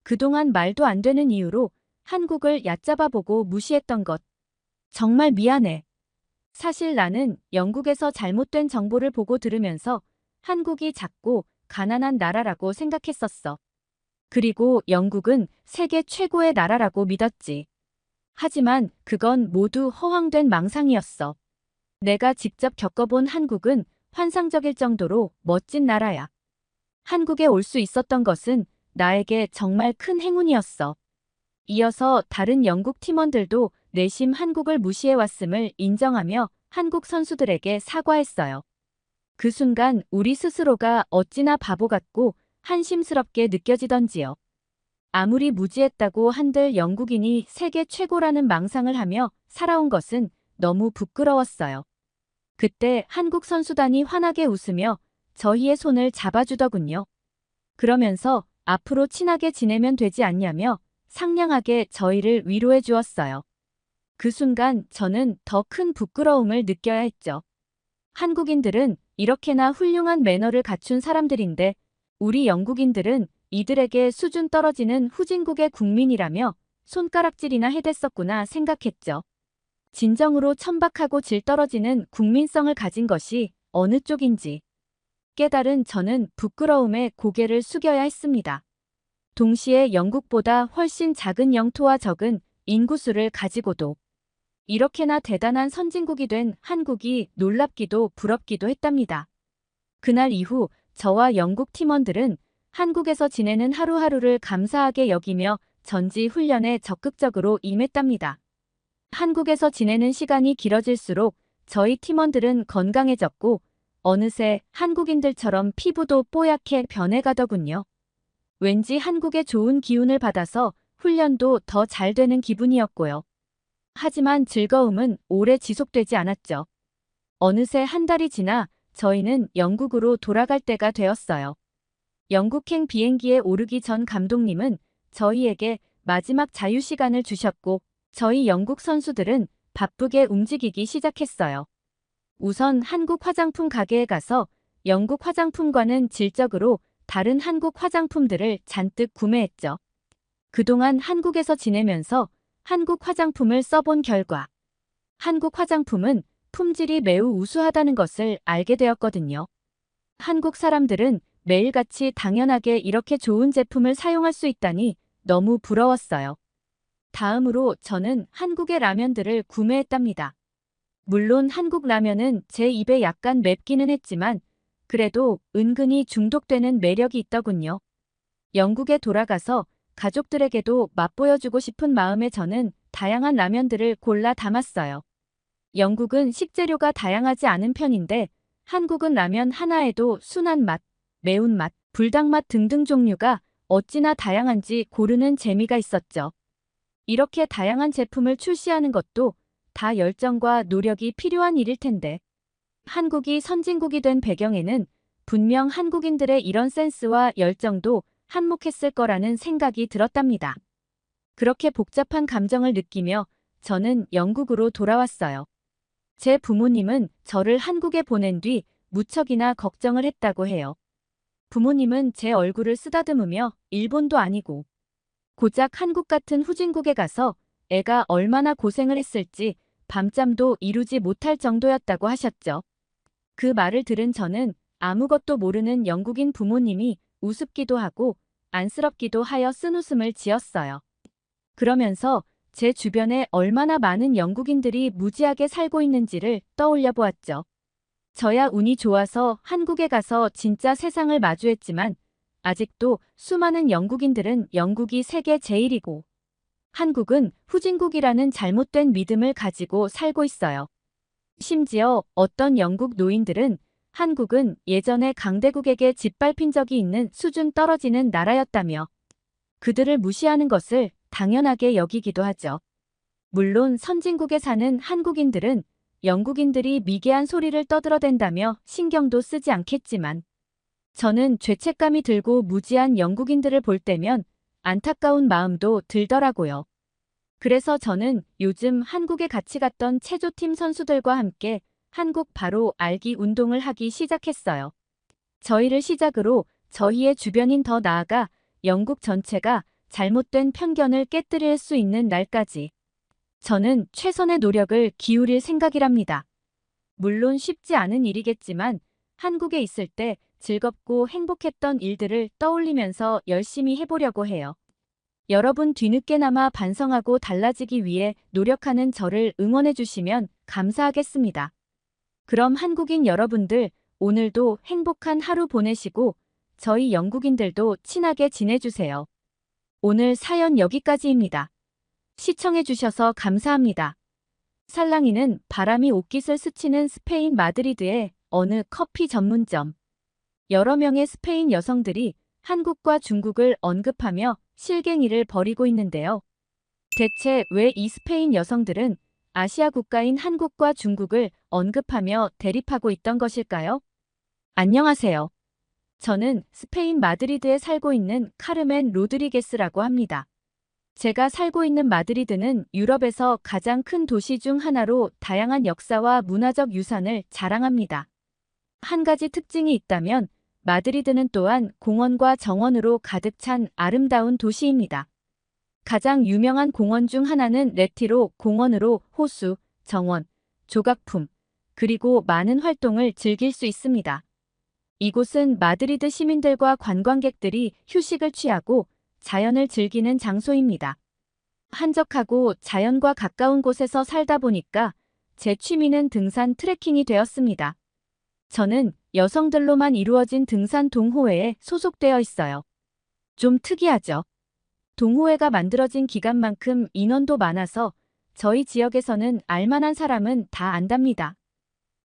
그동안 말도 안 되는 이유로 한국을 얕잡아보고 무시했던 것. 정말 미안해. 사실 나는 영국에서 잘못된 정보를 보고 들으면서 한국이 작고 가난한 나라라고 생각했었어. 그리고 영국은 세계 최고의 나라라고 믿었지. 하지만 그건 모두 허황된 망상이었어. 내가 직접 겪어본 한국은 환상적일 정도로 멋진 나라야. 한국에 올 수 있었던 것은 나에게 정말 큰 행운이었어. 이어서 다른 영국 팀원들도 내심 한국을 무시해왔음을 인정하며 한국 선수들에게 사과했어요. 그 순간 우리 스스로가 어찌나 바보 같고 한심스럽게 느껴지던지요. 아무리 무지했다고 한들 영국인이 세계 최고라는 망상을 하며 살아온 것은 너무 부끄러웠어요. 그때 한국 선수단이 환하게 웃으며 저희의 손을 잡아주더군요. 그러면서 앞으로 친하게 지내면 되지 않냐며 상냥하게 저희를 위로해 주었어요. 그 순간 저는 더 큰 부끄러움을 느껴야 했죠. 한국인들은 이렇게나 훌륭한 매너를 갖춘 사람들인데 우리 영국인들은 이들에게 수준 떨어지는 후진국의 국민이라며 손가락질이나 해댔었구나 생각했죠. 진정으로 천박하고 질 떨어지는 국민성을 가진 것이 어느 쪽인지 깨달은 저는 부끄러움에 고개를 숙여야 했습니다. 동시에 영국보다 훨씬 작은 영토와 적은 인구수를 가지고도 이렇게나 대단한 선진국이 된 한국이 놀랍기도 부럽기도 했답니다. 그날 이후 저와 영국 팀원들은 한국에서 지내는 하루하루를 감사하게 여기며 전지 훈련에 적극적으로 임했답니다. 한국에서 지내는 시간이 길어질수록 저희 팀원들은 건강해졌고 어느새 한국인들처럼 피부도 뽀얗게 변해가더군요. 왠지 한국의 좋은 기운을 받아서 훈련도 더 잘 되는 기분이었고요. 하지만 즐거움은 오래 지속되지 않았죠. 어느새 한 달이 지나 저희는 영국으로 돌아갈 때가 되었어요. 영국행 비행기에 오르기 전 감독님은 저희에게 마지막 자유시간을 주셨고 저희 영국 선수들은 바쁘게 움직이기 시작했어요. 우선 한국 화장품 가게에 가서 영국 화장품과는 질적으로 다른 한국 화장품들을 잔뜩 구매했죠. 그동안 한국에서 지내면서 한국 화장품을 써본 결과 한국 화장품은 품질이 매우 우수하다는 것을 알게 되었거든요. 한국 사람들은 매일같이 당연하게 이렇게 좋은 제품을 사용할 수 있다니 너무 부러웠어요. 다음으로 저는 한국의 라면들을 구매했답니다. 물론 한국 라면은 제 입에 약간 맵기는 했지만 그래도 은근히 중독되는 매력이 있더군요. 영국에 돌아가서 가족들에게도 맛보여주고 싶은 마음에 저는 다양한 라면들을 골라 담았어요. 영국은 식재료가 다양하지 않은 편인데 한국은 라면 하나에도 순한 맛, 매운맛, 불닭맛 등등 종류가 어찌나 다양한지 고르는 재미가 있었죠. 이렇게 다양한 제품을 출시하는 것도 다 열정과 노력이 필요한 일일 텐데 한국이 선진국이 된 배경에는 분명 한국인들의 이런 센스와 열정도 한몫했을 거라는 생각이 들었답니다. 그렇게 복잡한 감정을 느끼며 저는 영국으로 돌아왔어요. 제 부모님은 저를 한국에 보낸 뒤 무척이나 걱정을 했다고 해요. 부모님은 제 얼굴을 쓰다듬으며 일본도 아니고 고작 한국 같은 후진국에 가서 애가 얼마나 고생을 했을지 밤잠도 이루지 못할 정도였다고 하셨죠. 그 말을 들은 저는 아무것도 모르는 영국인 부모님이 우습기도 하고 안쓰럽기도 하여 쓴웃음을 지었어요. 그러면서 제 주변에 얼마나 많은 영국인들이 무지하게 살고 있는지를 떠올려 보았죠. 저야 운이 좋아서 한국에 가서 진짜 세상을 마주했지만 아직도 수많은 영국인들은 영국이 세계 제일이고 한국은 후진국이라는 잘못된 믿음을 가지고 살고 있어요. 심지어 어떤 영국 노인들은 한국은 예전에 강대국에게 짓밟힌 적이 있는 수준 떨어지는 나라였다며 그들을 무시하는 것을 당연하게 여기기도 하죠. 물론 선진국에 사는 한국인들은 영국인들이 미개한 소리를 떠들어댄다며 신경도 쓰지 않겠지만 저는 죄책감이 들고 무지한 영국인들을 볼 때면 안타까운 마음도 들더라고요. 그래서 저는 요즘 한국에 같이 갔던 체조팀 선수들과 함께 한국 바로 알기 운동을 하기 시작했어요. 저희를 시작으로 저희의 주변인 더 나아가 영국 전체가 잘못된 편견을 깨뜨릴 수 있는 날까지 저는 최선의 노력을 기울일 생각이랍니다. 물론 쉽지 않은 일이겠지만 한국에 있을 때 즐겁고 행복했던 일들을 떠올리면서 열심히 해보려고 해요. 여러분 뒤늦게나마 반성하고 달라지기 위해 노력하는 저를 응원해 주시면 감사하겠습니다. 그럼 한국인 여러분들 오늘도 행복한 하루 보내시고 저희 영국인들도 친하게 지내주세요. 오늘 사연 여기까지입니다. 시청해 주셔서 감사합니다. 살랑이는 바람이 옷깃을 스치는 스페인 마드리드의 어느 커피 전문점. 여러 명의 스페인 여성들이 한국과 중국을 언급하며 실갱이를 벌이고 있는데요. 대체 왜 이 스페인 여성들은 아시아 국가인 한국과 중국을 언급하며 대립하고 있던 것일까요? 안녕하세요. 저는 스페인 마드리드에 살고 있는 카르멘 로드리게스라고 합니다. 제가 살고 있는 마드리드는 유럽에서 가장 큰 도시 중 하나로 다양한 역사와 문화적 유산을 자랑합니다. 한 가지 특징이 있다면 마드리드는 또한 공원과 정원으로 가득 찬 아름다운 도시입니다. 가장 유명한 공원 중 하나는 레티로 공원으로 호수, 정원, 조각품, 그리고 많은 활동을 즐길 수 있습니다. 이곳은 마드리드 시민들과 관광객들이 휴식을 취하고 자연을 즐기는 장소입니다. 한적하고 자연과 가까운 곳에서 살다 보니까 제 취미는 등산 트레킹이 되었습니다. 저는 여성들로만 이루어진 등산 동호회에 소속되어 있어요. 좀 특이하죠? 동호회가 만들어진 기간만큼 인원도 많아서 저희 지역에서는 알만한 사람은 다 안답니다.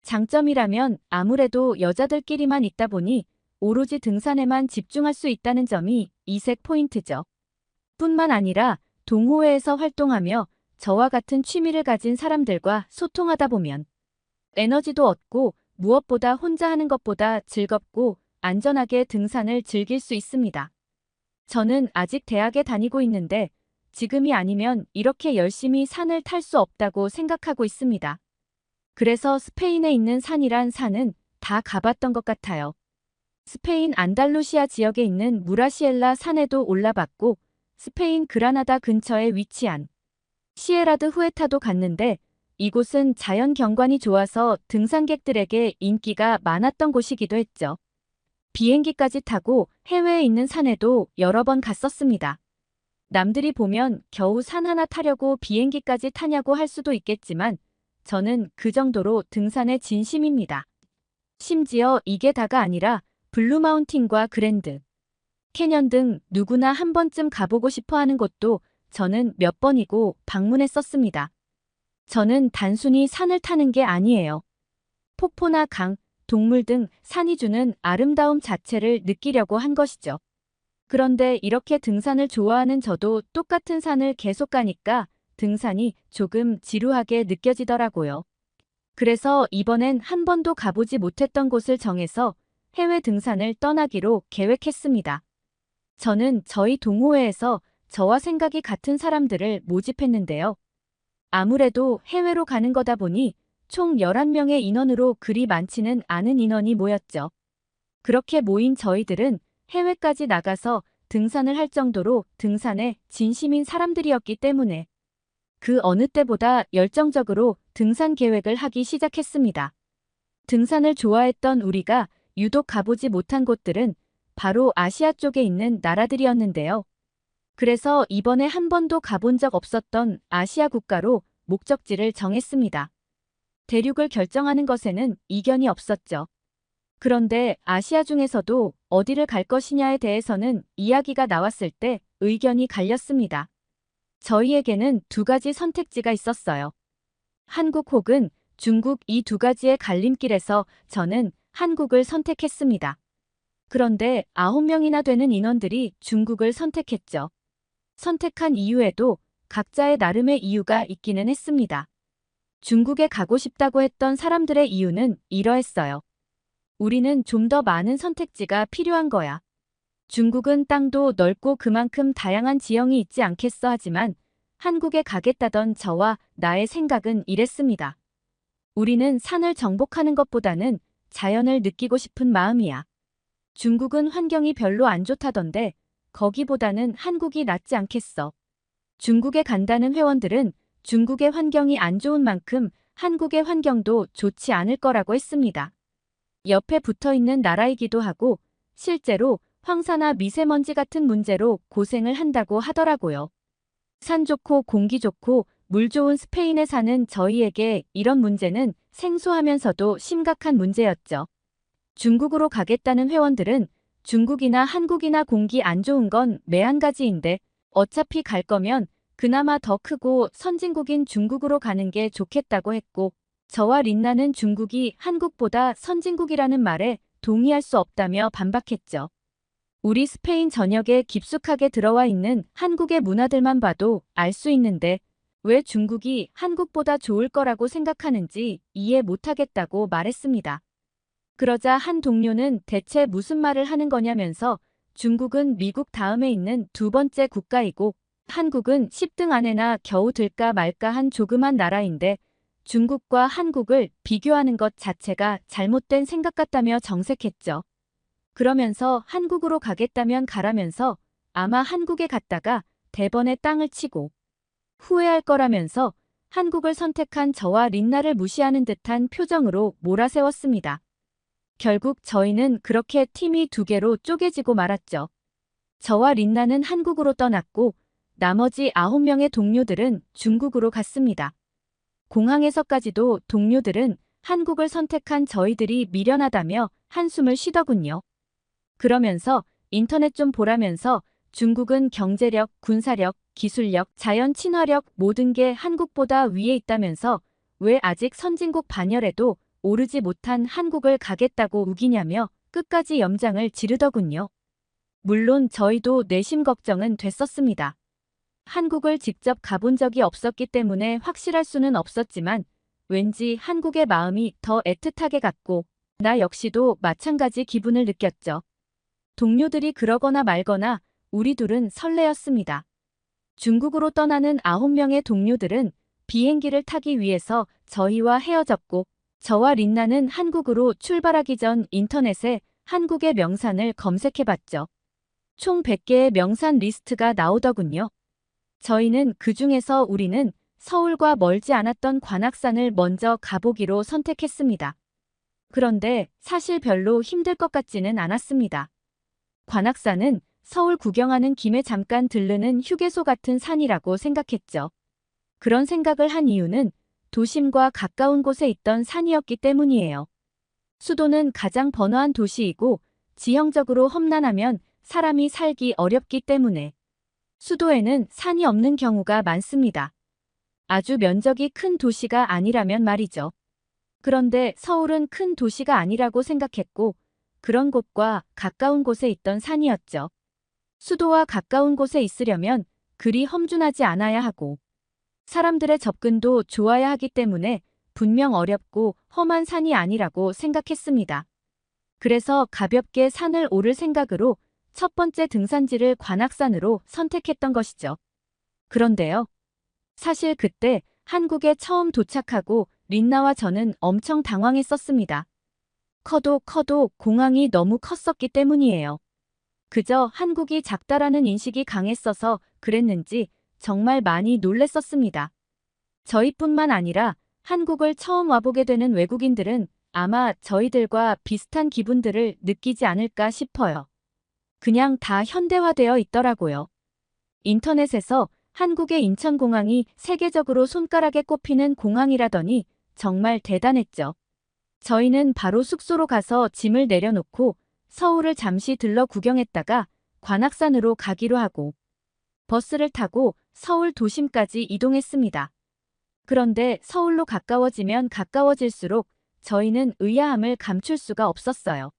장점이라면 아무래도 여자들끼리만 있다 보니 오로지 등산에만 집중할 수 있다는 점이 이색 포인트죠. 뿐만 아니라 동호회에서 활동하며 저와 같은 취미를 가진 사람들과 소통하다 보면 에너지도 얻고 무엇보다 혼자 하는 것보다 즐겁고 안전하게 등산을 즐길 수 있습니다. 저는 아직 대학에 다니고 있는데 지금이 아니면 이렇게 열심히 산을 탈 수 없다고 생각하고 있습니다. 그래서 스페인에 있는 산이란 산은 다 가봤던 것 같아요. 스페인 안달루시아 지역에 있는 무라시엘라 산에도 올라봤고 스페인 그라나다 근처에 위치한 시에라드 후에타도 갔는데 이곳은 자연 경관이 좋아서 등산객들에게 인기가 많았던 곳이기도 했죠. 비행기까지 타고 해외에 있는 산에도 여러 번 갔었습니다. 남들이 보면 겨우 산 하나 타려고 비행기까지 타냐고 할 수도 있겠지만 저는 그 정도로 등산에 진심입니다. 심지어 이게 다가 아니라 블루마운틴과 그랜드 캐년 등 누구나 한 번쯤 가보고 싶어 하는 곳도 저는 몇 번이고 방문했었습니다. 저는 단순히 산을 타는 게 아니에요. 폭포나 강, 동물 등 산이 주는 아름다움 자체를 느끼려고 한 것이죠. 그런데 이렇게 등산을 좋아하는 저도 똑같은 산을 계속 가니까 등산이 조금 지루하게 느껴지더라고요. 그래서 이번엔 한 번도 가보지 못했던 곳을 정해서 해외 등산을 떠나기로 계획했습니다. 저는 저희 동호회에서 저와 생각이 같은 사람들을 모집했는데요. 아무래도 해외로 가는 거다 보니 총 11명의 인원으로 그리 많지는 않은 인원이 모였죠. 그렇게 모인 저희들은 해외까지 나가서 등산을 할 정도로 등산에 진심인 사람들이었기 때문에 그 어느 때보다 열정적으로 등산 계획을 하기 시작했습니다. 등산을 좋아했던 우리가 유독 가보지 못한 곳들은 바로 아시아 쪽에 있는 나라들이었는데요. 그래서 이번에 한 번도 가본 적 없었던 아시아 국가로 목적지를 정했습니다. 대륙을 결정하는 것에는 이견이 없었죠. 그런데 아시아 중에서도 어디를 갈 것이냐에 대해서는 이야기가 나왔을 때 의견이 갈렸습니다. 저희에게는 두 가지 선택지가 있었어요. 한국 혹은 중국 이 두 가지의 갈림길에서 저는 한국을 선택했습니다. 그런데 9명이나 되는 인원들이 중국을 선택했죠. 선택한 이유에도 각자의 나름의 이유가 있기는 했습니다. 중국에 가고 싶다고 했던 사람들의 이유는 이러했어요. 우리는 좀 더 많은 선택지가 필요한 거야. 중국은 땅도 넓고 그만큼 다양한 지형이 있지 않겠어 하지만 한국에 가겠다던 저와 나의 생각은 이랬습니다. 우리는 산을 정복하는 것보다는 자연을 느끼고 싶은 마음이야. 중국은 환경이 별로 안 좋다던데 거기보다는 한국이 낫지 않겠어. 중국에 간다는 회원들은 중국의 환경이 안 좋은 만큼 한국의 환경도 좋지 않을 거라고 했습니다. 옆에 붙어 있는 나라이기도 하고 실제로 황사나 미세먼지 같은 문제로 고생을 한다고 하더라고요. 산 좋고 공기 좋고 물 좋은 스페인에 사는 저희에게 이런 문제는 생소하면서도 심각한 문제였죠. 중국으로 가겠다는 회원들은 중국이나 한국이나 공기 안 좋은 건 매한가지인데 어차피 갈 거면 그나마 더 크고 선진국인 중국으로 가는 게 좋겠다고 했고 저와 린나는 중국이 한국보다 선진국이라는 말에 동의할 수 없다며 반박했죠. 우리 스페인 전역에 깊숙하게 들어와 있는 한국의 문화들만 봐도 알 수 있는데 왜 중국이 한국보다 좋을 거라고 생각하는지 이해 못하겠다고 말했습니다. 그러자 한 동료는 대체 무슨 말을 하는 거냐면서 중국은 미국 다음에 있는 두 번째 국가이고 한국은 10등 안에나 겨우 들까 말까 한 조그만 나라인데 중국과 한국을 비교하는 것 자체가 잘못된 생각 같다며 정색했죠. 그러면서 한국으로 가겠다면 가라면서 아마 한국에 갔다가 대번에 땅을 치고 후회할 거라면서 한국을 선택한 저와 린나를 무시하는 듯한 표정으로 몰아세웠습니다. 결국 저희는 그렇게 팀이 두 개로 쪼개지고 말았죠. 저와 린나는 한국으로 떠났고 나머지 9명의 동료들은 중국으로 갔습니다. 공항에서까지도 동료들은 한국을 선택한 저희들이 미련하다며 한숨을 쉬더군요. 그러면서 인터넷 좀 보라면서 중국은 경제력, 군사력, 기술력, 자연 친화력 모든 게 한국보다 위에 있다면서 왜 아직 선진국 반열에도 오르지 못한 한국을 가겠다고 우기냐며 끝까지 염장을 지르더군요. 물론 저희도 내심 걱정은 됐었습니다. 한국을 직접 가본 적이 없었기 때문에 확실할 수는 없었지만 왠지 한국의 마음이 더 애틋하게 갔고 나 역시도 마찬가지 기분을 느꼈죠. 동료들이 그러거나 말거나 우리 둘은 설레었습니다. 중국으로 떠나는 9명의 동료들은 비행기를 타기 위해서 저희와 헤어졌고 저와 린나는 한국으로 출발하기 전 인터넷에 한국의 명산을 검색해봤죠. 총 100개의 명산 리스트가 나오더군요. 저희는 그 중에서 우리는 서울과 멀지 않았던 관악산을 먼저 가보기로 선택했습니다. 그런데 사실 별로 힘들 것 같지는 않았습니다. 관악산은 서울 구경하는 김에 잠깐 들르는 휴게소 같은 산이라고 생각했죠. 그런 생각을 한 이유는 도심과 가까운 곳에 있던 산이었기 때문이에요. 수도는 가장 번화한 도시이고 지형적으로 험난하면 사람이 살기 어렵기 때문에 수도에는 산이 없는 경우가 많습니다. 아주 면적이 큰 도시가 아니라면 말이죠. 그런데 서울은 큰 도시가 아니라고 생각했고 그런 곳과 가까운 곳에 있던 산이었죠. 수도와 가까운 곳에 있으려면 그리 험준하지 않아야 하고 사람들의 접근도 좋아야 하기 때문에 분명 어렵고 험한 산이 아니라고 생각했습니다. 그래서 가볍게 산을 오를 생각으로 첫 번째 등산지를 관악산으로 선택했던 것이죠. 그런데요. 사실 그때 한국에 처음 도착하고 린나와 저는 엄청 당황했었습니다. 커도 공항이 너무 컸었기 때문이에요. 그저 한국이 작다라는 인식이 강했어서 그랬는지 정말 많이 놀랬었습니다. 저희뿐만 아니라 한국을 처음 와보게 되는 외국인들은 아마 저희들과 비슷한 기분들을 느끼지 않을까 싶어요. 그냥 다 현대화되어 있더라고요. 인터넷에서 한국의 인천공항이 세계적으로 손가락에 꼽히는 공항이라더니 정말 대단했죠. 저희는 바로 숙소로 가서 짐을 내려놓고 서울을 잠시 들러 구경했다가 관악산으로 가기로 하고 버스를 타고 서울 도심까지 이동했습니다. 그런데 서울로 가까워지면 가까워질수록 저희는 의아함을 감출 수가 없었어요.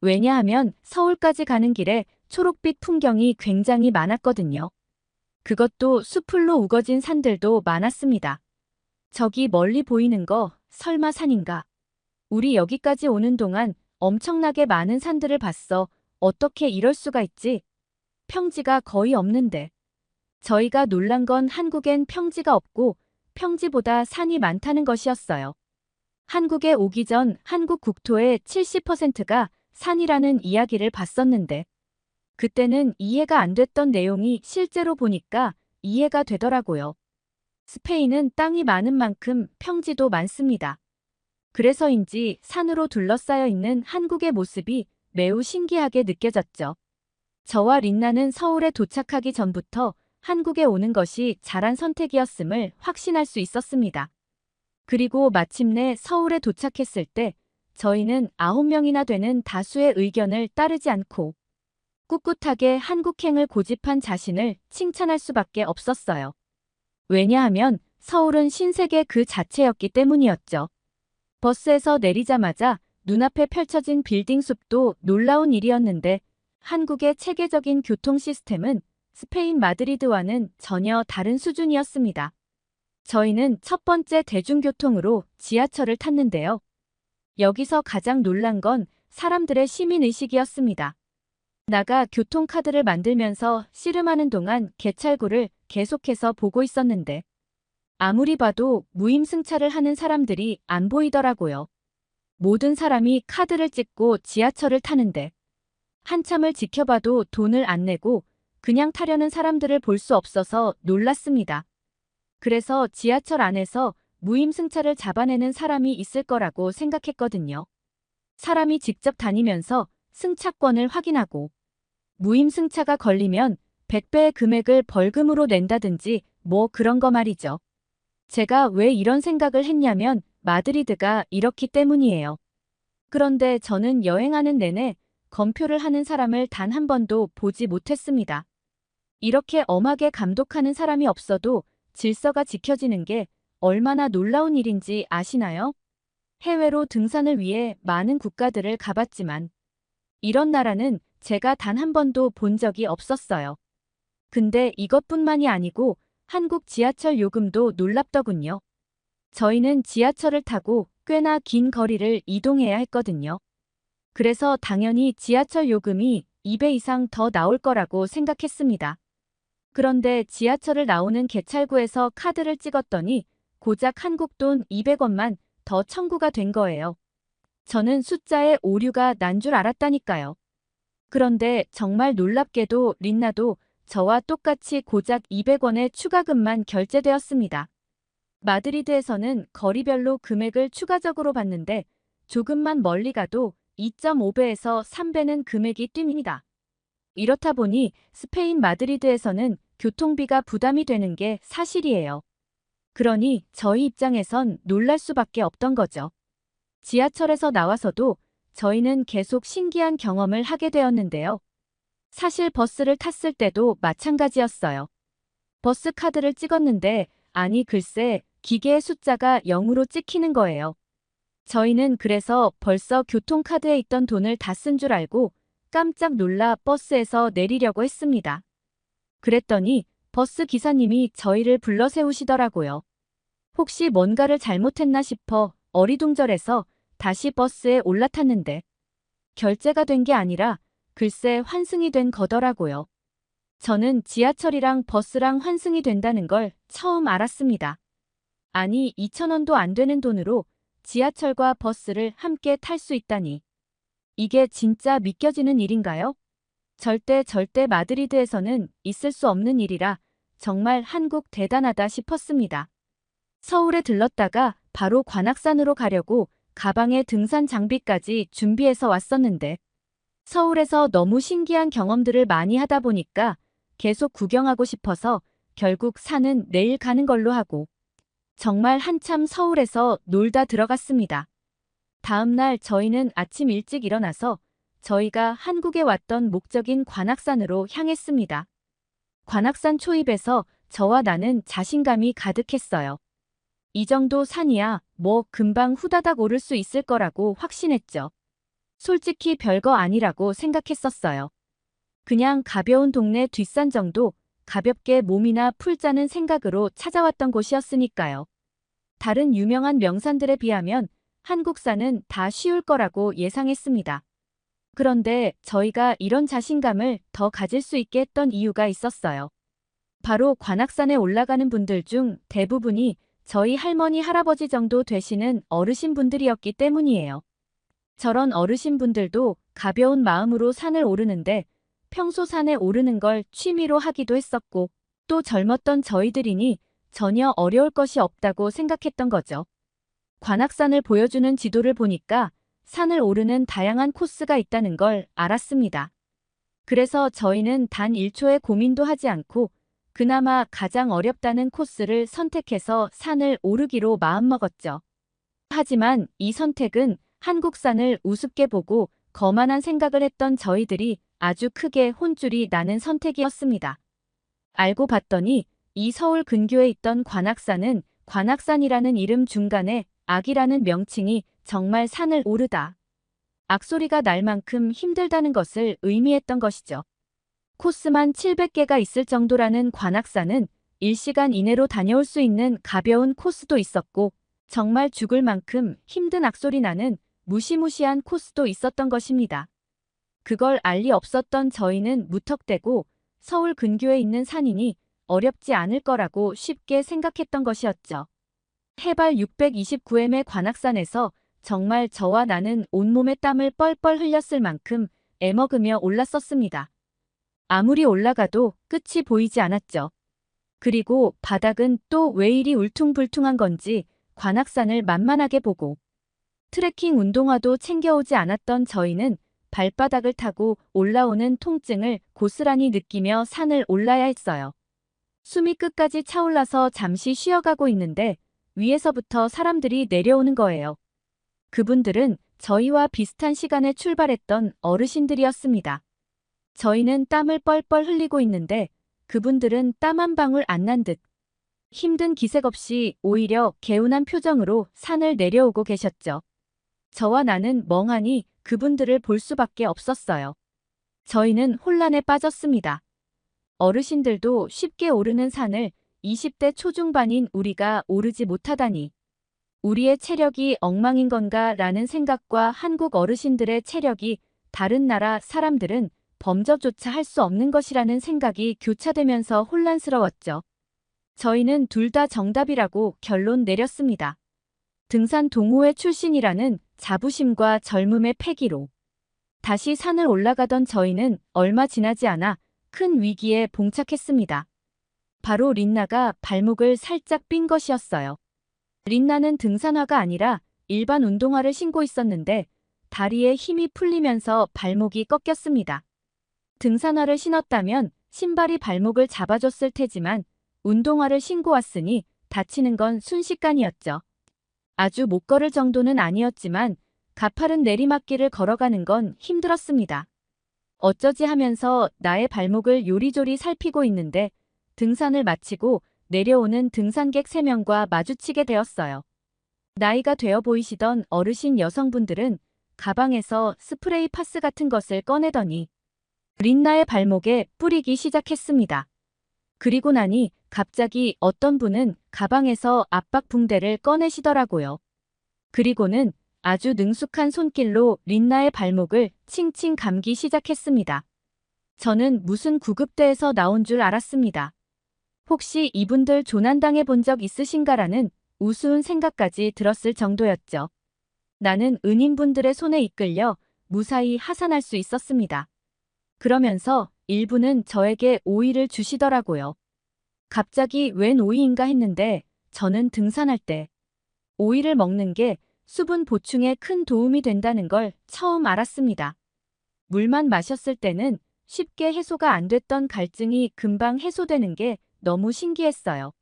왜냐하면 서울까지 가는 길에 초록빛 풍경이 굉장히 많았거든요. 그것도 수풀로 우거진 산들도 많았습니다. 저기 멀리 보이는 거 설마 산인가? 우리 여기까지 오는 동안 엄청나게 많은 산들을 봤어. 어떻게 이럴 수가 있지? 평지가 거의 없는데. 저희가 놀란 건 한국엔 평지가 없고 평지보다 산이 많다는 것이었어요. 한국에 오기 전 한국 국토의 70%가 산이라는 이야기를 봤었는데 그때는 이해가 안 됐던 내용이 실제로 보니까 이해가 되더라고요. 스페인은 땅이 많은 만큼 평지도 많습니다. 그래서인지 산으로 둘러싸여 있는 한국의 모습이 매우 신기하게 느껴졌죠. 저와 린나는 서울에 도착하기 전부터 한국에 오는 것이 잘한 선택이었음을 확신할 수 있었습니다. 그리고 마침내 서울에 도착했을 때 저희는 9명이나 되는 다수의 의견을 따르지 않고 꿋꿋하게 한국행을 고집한 자신을 칭찬할 수밖에 없었어요. 왜냐하면 서울은 신세계 그 자체였기 때문이었죠. 버스에서 내리자마자 눈앞에 펼쳐진 빌딩 숲도 놀라운 일이었는데 한국의 체계적인 교통 시스템은 스페인 마드리드와는 전혀 다른 수준이었습니다. 저희는 첫 번째 대중교통으로 지하철을 탔는데요. 여기서 가장 놀란 건 사람들의 시민의식이었습니다. 나가 교통카드를 만들면서 씨름하는 동안 개찰구를 계속해서 보고 있었는데 아무리 봐도 무임승차를 하는 사람들이 안 보이더라고요. 모든 사람이 카드를 찍고 지하철을 타는데 한참을 지켜봐도 돈을 안 내고 그냥 타려는 사람들을 볼 수 없어서 놀랐습니다. 그래서 지하철 안에서 무임승차를 잡아내는 사람이 있을 거라고 생각했거든요. 사람이 직접 다니면서 승차권을 확인하고 무임승차가 걸리면 100배의 금액을 벌금으로 낸다든지 뭐 그런 거 말이죠. 제가 왜 이런 생각을 했냐면 마드리드가 이렇기 때문이에요. 그런데 저는 여행하는 내내 검표를 하는 사람을 단 한 번도 보지 못했습니다. 이렇게 엄하게 감독하는 사람이 없어도 질서가 지켜지는 게 얼마나 놀라운 일인지 아시나요? 해외로 등산을 위해 많은 국가들을 가봤지만 이런 나라는 제가 단 한 번도 본 적이 없었어요. 근데 이것뿐만이 아니고 한국 지하철 요금도 놀랍더군요. 저희는 지하철을 타고 꽤나 긴 거리를 이동해야 했거든요. 그래서 당연히 지하철 요금이 2배 이상 더 나올 거라고 생각했습니다. 그런데 지하철을 나오는 개찰구에서 카드를 찍었더니 고작 한국 돈 200원만 더 청구가 된 거예요. 저는 숫자에 오류가 난 줄 알았다니까요. 그런데 정말 놀랍게도 린나도 저와 똑같이 고작 200원의 추가금만 결제되었습니다. 마드리드에서는 거리별로 금액을 추가적으로 받는데 조금만 멀리 가도 2.5배에서 3배는 금액이 뜁니다. 이렇다 보니 스페인 마드리드에서는 교통비가 부담이 되는 게 사실이에요. 그러니 저희 입장에선 놀랄 수밖에 없던 거죠. 지하철에서 나와서도 저희는 계속 신기한 경험을 하게 되었는데요. 사실 버스를 탔을 때도 마찬가지였어요. 버스 카드를 찍었는데 아니 글쎄 기계의 숫자가 0으로 찍히는 거예요. 저희는 그래서 벌써 교통카드에 있던 돈을 다 쓴 줄 알고 깜짝 놀라 버스에서 내리려고 했습니다. 그랬더니 버스 기사님이 저희를 불러 세우시더라고요. 혹시 뭔가를 잘못했나 싶어 어리둥절해서 다시 버스에 올라탔는데 결제가 된 게 아니라 글쎄 환승이 된 거더라고요. 저는 지하철이랑 버스랑 환승이 된다는 걸 처음 알았습니다. 아니 2,000원도 안 되는 돈으로 지하철과 버스를 함께 탈 수 있다니. 이게 진짜 믿겨지는 일인가요? 절대 마드리드에서는 있을 수 없는 일이라 정말 한국 대단하다 싶었습니다. 서울에 들렀다가 바로 관악산으로 가려고 가방에 등산 장비까지 준비해서 왔었는데 서울에서 너무 신기한 경험들을 많이 하다 보니까 계속 구경하고 싶어서 결국 산은 내일 가는 걸로 하고 정말 한참 서울에서 놀다 들어갔습니다. 다음 날 저희는 아침 일찍 일어나서 저희가 한국에 왔던 목적인 관악산으로 향했습니다. 관악산 초입에서 저와 나는 자신감이 가득했어요. 이 정도 산이야 뭐 금방 후다닥 오를 수 있을 거라고 확신했죠. 솔직히 별거 아니라고 생각했었어요. 그냥 가벼운 동네 뒷산 정도 가볍게 몸이나 풀자는 생각으로 찾아왔던 곳이었으니까요. 다른 유명한 명산들에 비하면 한국산은 다 쉬울 거라고 예상했습니다. 그런데 저희가 이런 자신감을 더 가질 수 있게 했던 이유가 있었어요. 바로 관악산에 올라가는 분들 중 대부분이 저희 할머니, 할아버지 정도 되시는 어르신분들이었기 때문이에요. 저런 어르신분들도 가벼운 마음으로 산을 오르는데 평소 산에 오르는 걸 취미로 하기도 했었고 또 젊었던 저희들이니 전혀 어려울 것이 없다고 생각했던 거죠. 관악산을 보여주는 지도를 보니까 산을 오르는 다양한 코스가 있다는 걸 알았습니다. 그래서 저희는 단 1초의 고민도 하지 않고 그나마 가장 어렵다는 코스를 선택해서 산을 오르기로 마음먹었죠. 하지만 이 선택은 한국산을 우습게 보고 거만한 생각을 했던 저희들이 아주 크게 혼쭐이 나는 선택이었습니다. 알고 봤더니 이 서울 근교에 있던 관악산은 관악산이라는 이름 중간에 악이라는 명칭이 정말 산을 오르다. 악소리가 날 만큼 힘들다는 것을 의미했던 것이죠. 코스만 700개가 있을 정도라는 관악산은 1시간 이내로 다녀올 수 있는 가벼운 코스도 있었고 정말 죽을 만큼 힘든 악소리 나는 무시무시한 코스도 있었던 것입니다. 그걸 알 리 없었던 저희는 무턱대고 서울 근교에 있는 산이니 어렵지 않을 거라고 쉽게 생각했던 것이었죠. 해발 629m의 관악산에서 정말 저와 나는 온몸에 땀을 뻘뻘 흘렸을 만큼 애먹으며 올랐었습니다. 아무리 올라가도 끝이 보이지 않았죠. 그리고 바닥은 또 왜 이리 울퉁불퉁한 건지 관악산을 만만하게 보고 트레킹 운동화도 챙겨오지 않았던 저희는 발바닥을 타고 올라오는 통증을 고스란히 느끼며 산을 올라야 했어요. 숨이 끝까지 차올라서 잠시 쉬어가고 있는데 위에서부터 사람들이 내려오는 거예요. 그분들은 저희와 비슷한 시간에 출발했던 어르신들이었습니다. 저희는 땀을 뻘뻘 흘리고 있는데 그분들은 땀 한 방울 안 난 듯 힘든 기색 없이 오히려 개운한 표정으로 산을 내려오고 계셨죠. 저와 나는 멍하니 그분들을 볼 수밖에 없었어요. 저희는 혼란에 빠졌습니다. 어르신들도 쉽게 오르는 산을 20대 초중반인 우리가 오르지 못하다니. 우리의 체력이 엉망인 건가 라는 생각과 한국 어르신들의 체력이 다른 나라 사람들은 범접조차 할 수 없는 것이라는 생각이 교차되면서 혼란스러웠죠. 저희는 둘 다 정답이라고 결론 내렸습니다. 등산 동호회 출신이라는 자부심과 젊음의 패기로 다시 산을 올라가던 저희는 얼마 지나지 않아 큰 위기에 봉착했습니다. 바로 린나가 발목을 살짝 삔 것이었어요. 린나는 등산화가 아니라 일반 운동화를 신고 있었는데 다리에 힘이 풀리면서 발목이 꺾였습니다. 등산화를 신었다면 신발이 발목을 잡아줬을 테지만 운동화를 신고 왔으니 다치는 건 순식간이었죠. 아주 못 걸을 정도는 아니었지만 가파른 내리막길을 걸어가는 건 힘들었습니다. 어쩌지 하면서 나의 발목을 요리조리 살피고 있는데 등산을 마치고 내려오는 등산객 3명과 마주치게 되었어요. 나이가 되어 보이시던 어르신 여성분들은 가방에서 스프레이 파스 같은 것을 꺼내더니 린나의 발목에 뿌리기 시작했습니다. 그리고 나니 갑자기 어떤 분은 가방에서 압박 붕대를 꺼내시더라고요. 그리고는 아주 능숙한 손길로 린나의 발목을 칭칭 감기 시작했습니다. 저는 무슨 구급대에서 나온 줄 알았습니다. 혹시 이분들 조난당해 본 적 있으신가라는 우스운 생각까지 들었을 정도였죠. 나는 은인분들의 손에 이끌려 무사히 하산할 수 있었습니다. 그러면서 일부는 저에게 오이를 주시더라고요. 갑자기 웬 오이인가 했는데 저는 등산할 때 오이를 먹는 게 수분 보충에 큰 도움이 된다는 걸 처음 알았습니다. 물만 마셨을 때는 쉽게 해소가 안 됐던 갈증이 금방 해소되는 게 너무 신기했어요.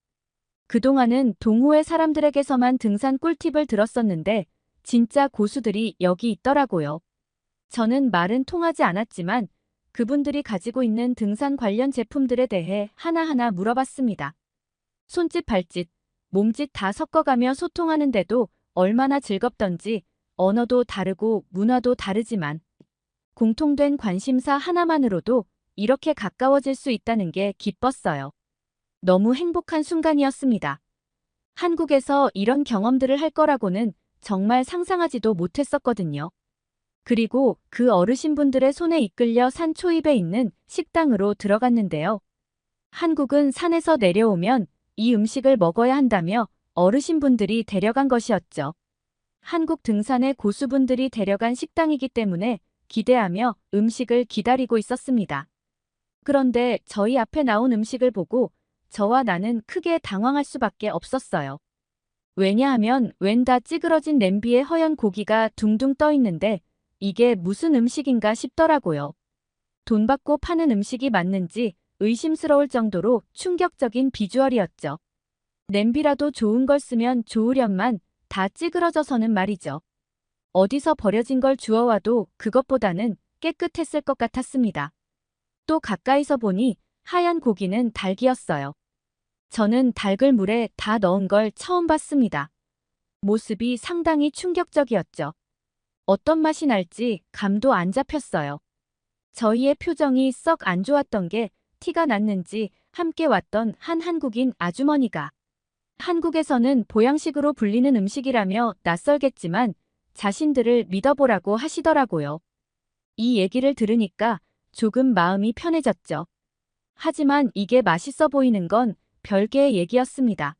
그동안은 동호회 사람들에게서만 등산 꿀팁을 들었었는데 진짜 고수들이 여기 있더라고요. 저는 말은 통하지 않았지만 그분들이 가지고 있는 등산 관련 제품들에 대해 하나하나 물어봤습니다. 손짓, 발짓, 몸짓 다 섞어가며 소통하는데도 얼마나 즐겁던지 언어도 다르고 문화도 다르지만 공통된 관심사 하나만으로도 이렇게 가까워질 수 있다는 게 기뻤어요. 너무 행복한 순간이었습니다. 한국에서 이런 경험들을 할 거라고는 정말 상상하지도 못했었거든요. 그리고 그 어르신분들의 손에 이끌려 산 초입에 있는 식당으로 들어갔는데요. 한국은 산에서 내려오면 이 음식을 먹어야 한다며 어르신분들이 데려간 것이었죠. 한국 등산의 고수분들이 데려간 식당이기 때문에 기대하며 음식을 기다리고 있었습니다. 그런데 저희 앞에 나온 음식을 보고 저와 나는 크게 당황할 수밖에 없었어요. 왜냐하면 웬 다 찌그러진 냄비에 허연 고기가 둥둥 떠 있는데 이게 무슨 음식인가 싶더라고요. 돈 받고 파는 음식이 맞는지 의심스러울 정도로 충격적인 비주얼이었죠. 냄비라도 좋은 걸 쓰면 좋으련만 다 찌그러져서는 말이죠. 어디서 버려진 걸 주워와도 그것보다는 깨끗했을 것 같았습니다. 또 가까이서 보니 하얀 고기는 닭이었어요. 저는 닭을 물에 다 넣은 걸 처음 봤습니다. 모습이 상당히 충격적이었죠. 어떤 맛이 날지 감도 안 잡혔어요. 저희의 표정이 썩 안 좋았던 게 티가 났는지 함께 왔던 한 한국인 아주머니가 한국에서는 보양식으로 불리는 음식이라며 낯설겠지만 자신들을 믿어보라고 하시더라고요. 이 얘기를 들으니까 조금 마음이 편해졌죠. 하지만 이게 맛있어 보이는 건 별개의 얘기였습니다.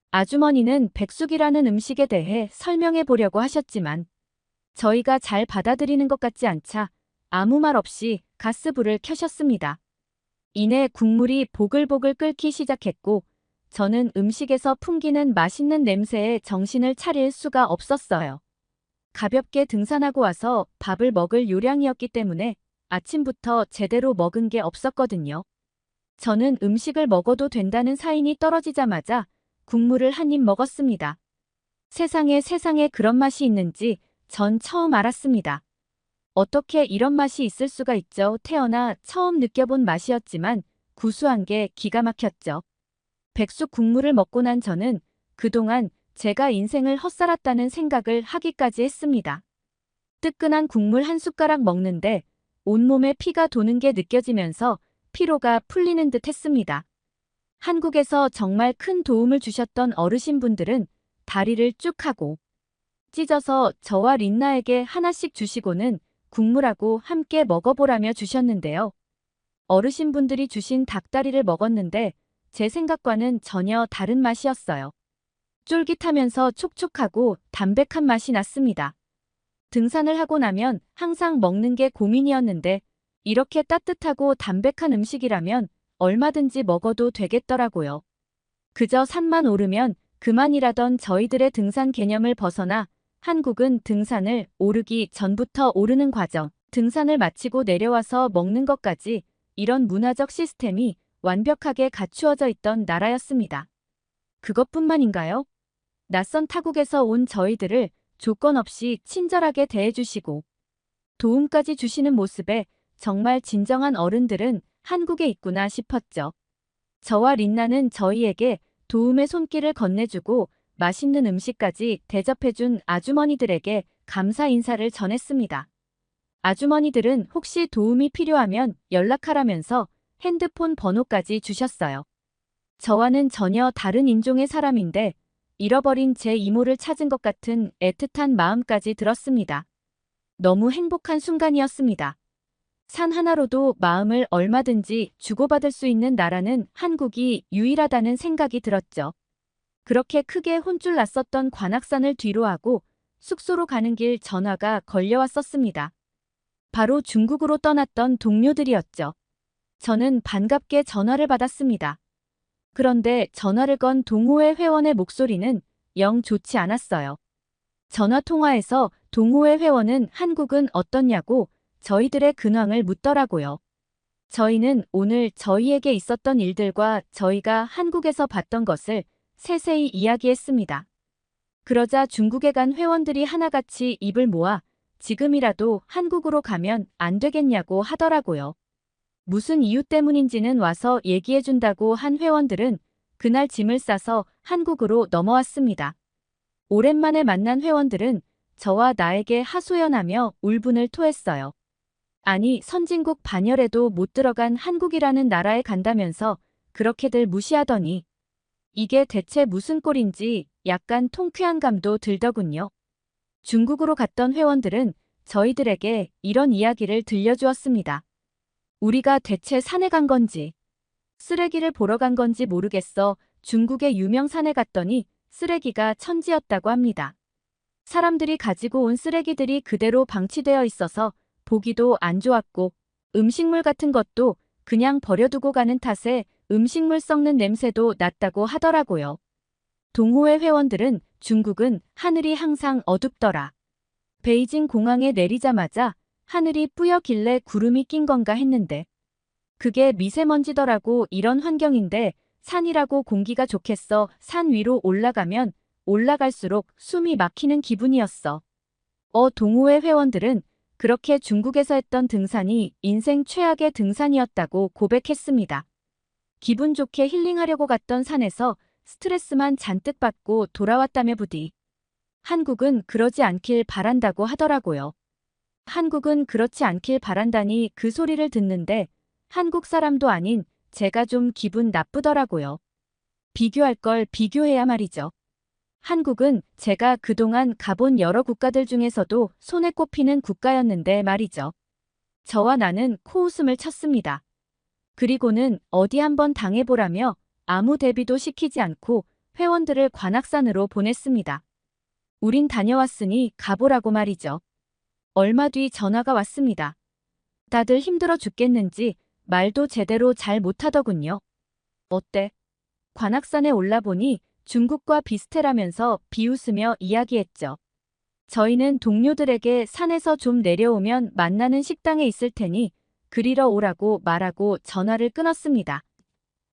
아주머니는 백숙이라는 음식에 대해 설명해 보려고 하셨지만 저희가 잘 받아들이는 것 같지 않자 아무 말 없이 가스불을 켜셨습니다. 이내 국물이 보글보글 끓기 시작했고 저는 음식에서 풍기는 맛있는 냄새에 정신을 차릴 수가 없었어요. 가볍게 등산하고 와서 밥을 먹을 요량이었기 때문에 아침부터 제대로 먹은 게 없었거든요. 저는 음식을 먹어도 된다는 사인이 떨어지자마자 국물을 한 입 먹었습니다. 세상에 그런 맛이 있는지 전 처음 알았습니다. 어떻게 이런 맛이 있을 수가 있죠? 태어나 처음 느껴본 맛이었지만 구수한 게 기가 막혔죠. 백숙 국물을 먹고 난 저는 그동안 제가 인생을 헛살았다는 생각을 하기까지 했습니다. 뜨끈한 국물 한 숟가락 먹는데 온몸에 피가 도는 게 느껴지면서 피로가 풀리는 듯 했습니다. 한국에서 정말 큰 도움을 주셨던 어르신분들은 다리를 쭉 하고 찢어서 저와 린나에게 하나씩 주시고는 국물하고 함께 먹어보라며 주셨는데요. 어르신분들이 주신 닭다리를 먹었는데 제 생각과는 전혀 다른 맛이었어요. 쫄깃하면서 촉촉하고 담백한 맛이 났습니다. 등산을 하고 나면 항상 먹는 게 고민이었는데 이렇게 따뜻하고 담백한 음식이라면 얼마든지 먹어도 되겠더라고요. 그저 산만 오르면 그만이라던 저희들의 등산 개념을 벗어나 한국은 등산을 오르기 전부터 오르는 과정, 등산을 마치고 내려와서 먹는 것까지 이런 문화적 시스템이 완벽하게 갖추어져 있던 나라였습니다. 그것뿐만인가요? 낯선 타국에서 온 저희들을 조건 없이 친절하게 대해주시고 도움까지 주시는 모습에 정말 진정한 어른들은 한국에 있구나 싶었죠. 저와 린나는 저희에게 도움의 손길을 건네주고 맛있는 음식까지 대접해준 아주머니들에게 감사 인사를 전했습니다. 아주머니들은 혹시 도움이 필요하면 연락하라면서 핸드폰 번호까지 주셨어요. 저와는 전혀 다른 인종의 사람인데 잃어버린 제 이모를 찾은 것 같은 애틋한 마음까지 들었습니다. 너무 행복한 순간이었습니다. 산 하나로도 마음을 얼마든지 주고받을 수 있는 나라는 한국이 유일하다는 생각이 들었죠. 그렇게 크게 혼쭐 났었던 관악산을 뒤로하고 숙소로 가는 길 전화가 걸려왔었습니다. 바로 중국으로 떠났던 동료들이었죠. 저는 반갑게 전화를 받았습니다. 그런데 전화를 건 동호회 회원의 목소리는 영 좋지 않았어요. 전화 통화에서 동호회 회원은 한국은 어떻냐고 저희들의 근황을 묻더라고요. 저희는 오늘 저희에게 있었던 일들과 저희가 한국에서 봤던 것을 세세히 이야기했습니다. 그러자 중국에 간 회원들이 하나같이 입을 모아 지금이라도 한국으로 가면 안 되겠냐고 하더라고요. 무슨 이유 때문인지는 와서 얘기해준다고 한 회원들은 그날 짐을 싸서 한국으로 넘어왔습니다. 오랜만에 만난 회원들은 저와 나에게 하소연하며 울분을 토했어요. 아니, 선진국 반열에도 못 들어간 한국이라는 나라에 간다면서 그렇게들 무시하더니 이게 대체 무슨 꼴인지 약간 통쾌한 감도 들더군요. 중국으로 갔던 회원들은 저희들에게 이런 이야기를 들려주었습니다. 우리가 대체 산에 간 건지, 쓰레기를 보러 간 건지 모르겠어. 중국의 유명 산에 갔더니 쓰레기가 천지였다고 합니다. 사람들이 가지고 온 쓰레기들이 그대로 방치되어 있어서 보기도 안 좋았고 음식물 같은 것도 그냥 버려두고 가는 탓에 음식물 썩는 냄새도 났다고 하더라고요. 동호회 회원들은 중국은 하늘이 항상 어둡더라. 베이징 공항에 내리자마자 하늘이 뿌옇길래 구름이 낀 건가 했는데 그게 미세먼지더라고. 이런 환경인데 산이라고 공기가 좋겠어. 산 위로 올라가면 올라갈수록 숨이 막히는 기분이었어. 동호회 회원들은 그렇게 중국에서 했던 등산이 인생 최악의 등산이었다고 고백했습니다. 기분 좋게 힐링하려고 갔던 산에서 스트레스만 잔뜩 받고 돌아왔다며 부디. 한국은 그러지 않길 바란다고 하더라고요. 한국은 그렇지 않길 바란다니 그 소리를 듣는데 한국 사람도 아닌 제가 좀 기분 나쁘더라고요. 비교할 걸 비교해야 말이죠. 한국은 제가 그동안 가본 여러 국가들 중에서도 손에 꼽히는 국가였는데 말이죠. 저와 나는 코웃음을 쳤습니다. 그리고는 어디 한번 당해보라며 아무 대비도 시키지 않고 회원들을 관악산으로 보냈습니다. 우린 다녀왔으니 가보라고 말이죠. 얼마 뒤 전화가 왔습니다. 다들 힘들어 죽겠는지 말도 제대로 잘 못하더군요. 어때? 관악산에 올라보니 중국과 비슷해라면서 비웃으며 이야기했죠. 저희는 동료들에게 산에서 좀 내려오면 만나는 식당에 있을 테니 그리러 오라고 말하고 전화를 끊었습니다.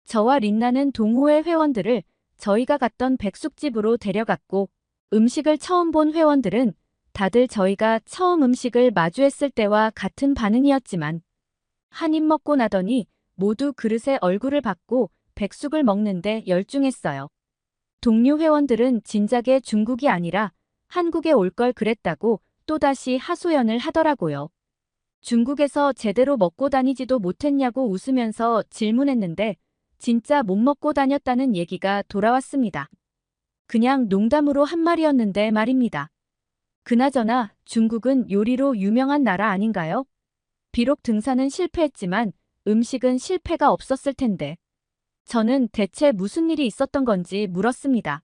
저와 린나는 동호회 회원들을 저희가 갔던 백숙집으로 데려갔고 음식을 처음 본 회원들은 다들 저희가 처음 음식을 마주했을 때와 같은 반응이었지만 한 입 먹고 나더니 모두 그릇에 얼굴을 받고 백숙을 먹는데 열중했어요. 동료 회원들은 진작에 중국이 아니라 한국에 올 걸 그랬다고 또다시 하소연을 하더라고요. 중국에서 제대로 먹고 다니지도 못했냐고 웃으면서 질문했는데 진짜 못 먹고 다녔다는 얘기가 돌아왔습니다. 그냥 농담으로 한 말이었는데 말입니다. 그나저나 중국은 요리로 유명한 나라 아닌가요? 비록 등산은 실패했지만 음식은 실패가 없었을 텐데. 저는 대체 무슨 일이 있었던 건지 물었습니다.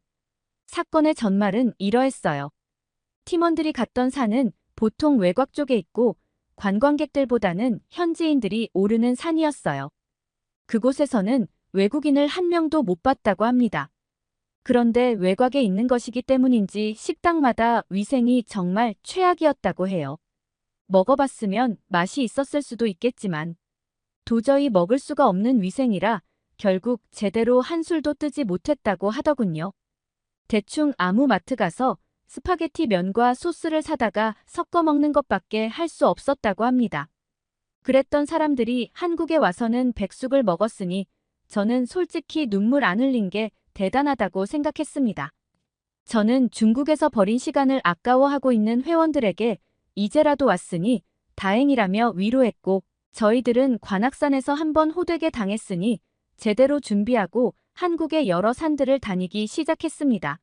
사건의 전말은 이러했어요. 팀원들이 갔던 산은 보통 외곽 쪽에 있고 관광객들보다는 현지인들이 오르는 산이었어요. 그곳에서는 외국인을 한 명도 못 봤다고 합니다. 그런데 외곽에 있는 것이기 때문인지 식당마다 위생이 정말 최악이었다고 해요. 먹어봤으면 맛이 있었을 수도 있겠지만 도저히 먹을 수가 없는 위생이라 결국 제대로 한술도 뜨지 못했다고 하더군요. 대충 아무 마트 가서 스파게티 면과 소스를 사다가 섞어 먹는 것밖에 할 수 없었다고 합니다. 그랬던 사람들이 한국에 와서는 백숙을 먹었으니 저는 솔직히 눈물 안 흘린 게 대단하다고 생각했습니다. 저는 중국에서 버린 시간을 아까워하고 있는 회원들에게 이제라도 왔으니 다행이라며 위로했고 저희들은 관악산에서 한번 호되게 당했으니 제대로 준비하고 한국의 여러 산들을 다니기 시작했습니다.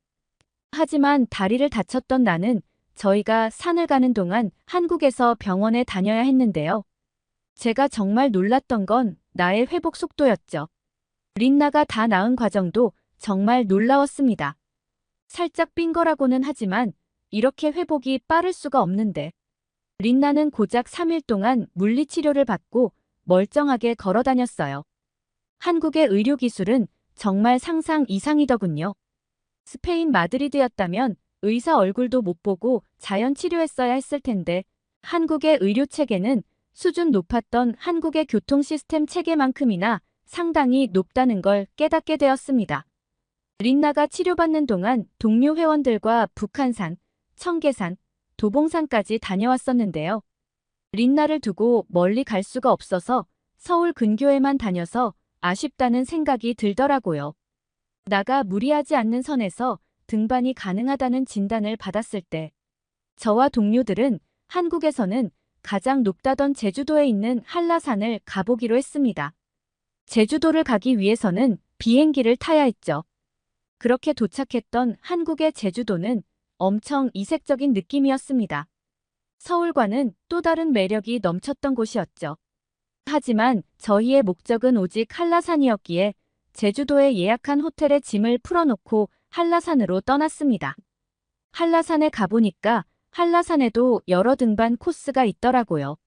하지만 다리를 다쳤던 나는 저희가 산을 가는 동안 한국에서 병원에 다녀야 했는데요. 제가 정말 놀랐던 건 나의 회복 속도였죠. 린나가 다 나은 과정도 정말 놀라웠습니다. 살짝 삔 거라고는 하지만 이렇게 회복이 빠를 수가 없는데. 린나는 고작 3일 동안 물리치료를 받고 멀쩡하게 걸어 다녔어요. 한국의 의료기술은 정말 상상 이상이더군요. 스페인 마드리드였다면 의사 얼굴도 못 보고 자연 치료했어야 했을 텐데 한국의 의료체계는 수준 높았던 한국의 교통 시스템 체계만큼이나 상당히 높다는 걸 깨닫게 되었습니다. 린나가 치료받는 동안 동료 회원들과 북한산, 청계산, 도봉산까지 다녀왔었는데요. 린나를 두고 멀리 갈 수가 없어서 서울 근교에만 다녀서 아쉽다는 생각이 들더라고요. 나가 무리하지 않는 선에서 등반이 가능하다는 진단을 받았을 때 저와 동료들은 한국에서는 가장 높다던 제주도에 있는 한라산을 가보기로 했습니다. 제주도를 가기 위해서는 비행기를 타야 했죠. 그렇게 도착했던 한국의 제주도는 엄청 이색적인 느낌이었습니다. 서울과는 또 다른 매력이 넘쳤던 곳이었죠. 하지만 저희의 목적은 오직 한라산이었기에 제주도에 예약한 호텔에 짐을 풀어놓고 한라산으로 떠났습니다. 한라산에 가보니까 한라산에도 여러 등반 코스가 있더라고요.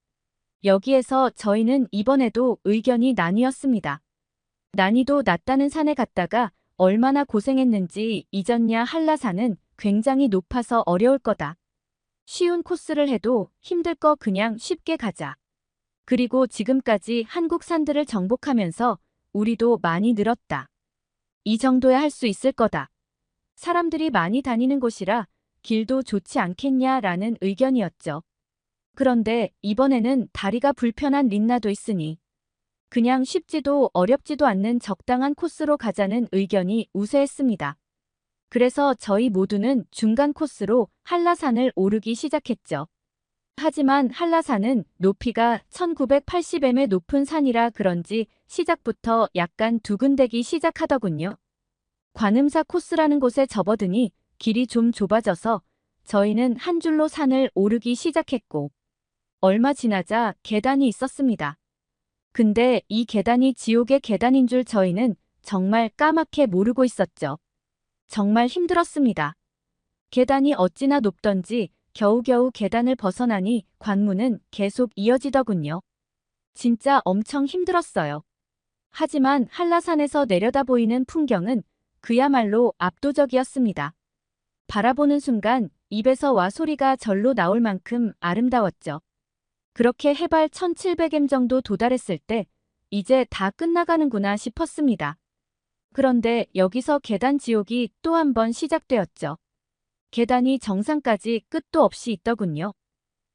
여기에서 저희는 이번에도 의견이 나뉘었습니다. 난이도 낮다는 산에 갔다가 얼마나 고생했는지 잊었냐, 한라산은 굉장히 높아서 어려울 거다. 쉬운 코스를 해도 힘들 거 그냥 쉽게 가자. 그리고 지금까지 한국 산들을 정복하면서 우리도 많이 늘었다. 이 정도야 할 수 있을 거다. 사람들이 많이 다니는 곳이라 길도 좋지 않겠냐라는 의견이었죠. 그런데 이번에는 다리가 불편한 린나도 있으니 그냥 쉽지도 어렵지도 않는 적당한 코스로 가자는 의견이 우세했습니다. 그래서 저희 모두는 중간 코스로 한라산을 오르기 시작했죠. 하지만 한라산은 높이가 1980m의 높은 산이라 그런지 시작부터 약간 두근대기 시작하더군요. 관음사 코스라는 곳에 접어드니 길이 좀 좁아져서 저희는 한 줄로 산을 오르기 시작했고 얼마 지나자 계단이 있었습니다. 근데 이 계단이 지옥의 계단인 줄 저희는 정말 까맣게 모르고 있었죠. 정말 힘들었습니다. 계단이 어찌나 높던지 겨우겨우 계단을 벗어나니 관문은 계속 이어지더군요. 진짜 엄청 힘들었어요. 하지만 한라산에서 내려다 보이는 풍경은 그야말로 압도적이었습니다. 바라보는 순간 입에서 와 소리가 절로 나올 만큼 아름다웠죠. 그렇게 해발 1700m 정도 도달했을 때 이제 다 끝나가는구나 싶었습니다. 그런데 여기서 계단 지옥이 또 한 번 시작되었죠. 계단이 정상까지 끝도 없이 있더군요.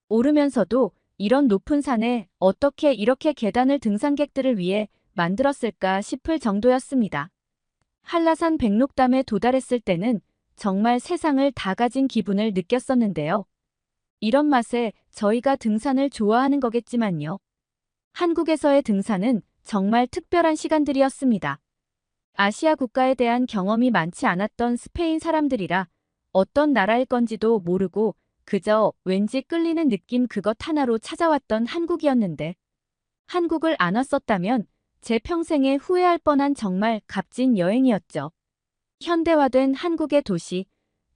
오르면서도 이런 높은 산에 어떻게 이렇게 계단을 등산객들을 위해 만들었을까 싶을 정도였습니다. 한라산 백록담에 도달했을 때는 정말 세상을 다 가진 기분을 느꼈었는데요. 이런 맛에 저희가 등산을 좋아하는 거겠지만요. 한국에서의 등산은 정말 특별한 시간들이었습니다. 아시아 국가에 대한 경험이 많지 않았던 스페인 사람들이라 어떤 나라일 건지도 모르고 그저 왠지 끌리는 느낌 그것 하나로 찾아왔던 한국이었는데 한국을 안 왔었다면 제 평생에 후회할 뻔한 정말 값진 여행이었죠. 현대화된 한국의 도시,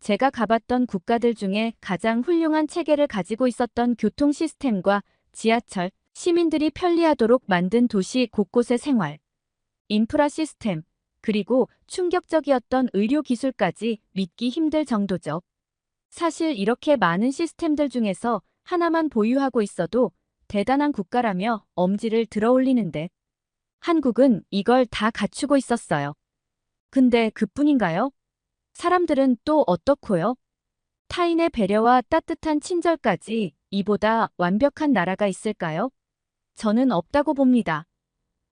제가 가봤던 국가들 중에 가장 훌륭한 체계를 가지고 있었던 교통 시스템과 지하철, 시민들이 편리하도록 만든 도시 곳곳의 생활, 인프라 시스템, 그리고 충격적이었던 의료 기술까지 믿기 힘들 정도죠. 사실 이렇게 많은 시스템들 중에서 하나만 보유하고 있어도 대단한 국가라며 엄지를 들어 올리는데 한국은 이걸 다 갖추고 있었어요. 근데 그뿐인가요? 사람들은 또 어떻고요? 타인의 배려와 따뜻한 친절까지 이보다 완벽한 나라가 있을까요? 저는 없다고 봅니다.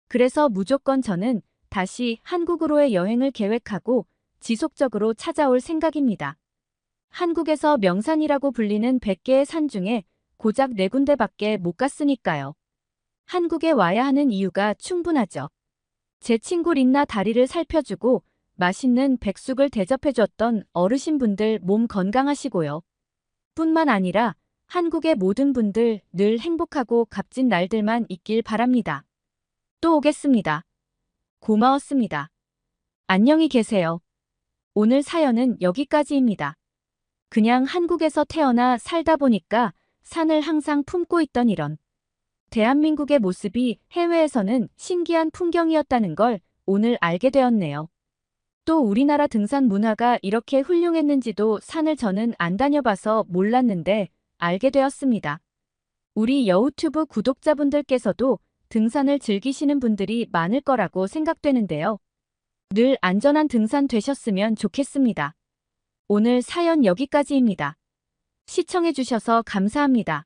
그래서 무조건 저는 다시 한국으로의 여행을 계획하고 지속적으로 찾아올 생각입니다. 한국에서 명산이라고 불리는 100개의 산 중에 고작 4군데밖에 못 갔으니까요. 한국에 와야 하는 이유가 충분하죠. 제 친구 린나 다리를 살펴주고 맛있는 백숙을 대접해줬던 어르신분들 몸 건강하시고요. 뿐만 아니라 한국의 모든 분들 늘 행복하고 값진 날들만 있길 바랍니다. 또 오겠습니다. 고마웠습니다. 안녕히 계세요. 오늘 사연은 여기까지입니다. 그냥 한국에서 태어나 살다 보니까 산을 항상 품고 있던 이런 대한민국의 모습이 해외에서는 신기한 풍경이었다는 걸 오늘 알게 되었네요. 또 우리나라 등산 문화가 이렇게 훌륭했는지도 산을 저는 안 다녀봐서 몰랐는데 알게 되었습니다. 우리 여우튜브 구독자분들께서도 등산을 즐기시는 분들이 많을 거라고 생각되는데요. 늘 안전한 등산 되셨으면 좋겠습니다. 오늘 사연 여기까지입니다. 시청해주셔서 감사합니다.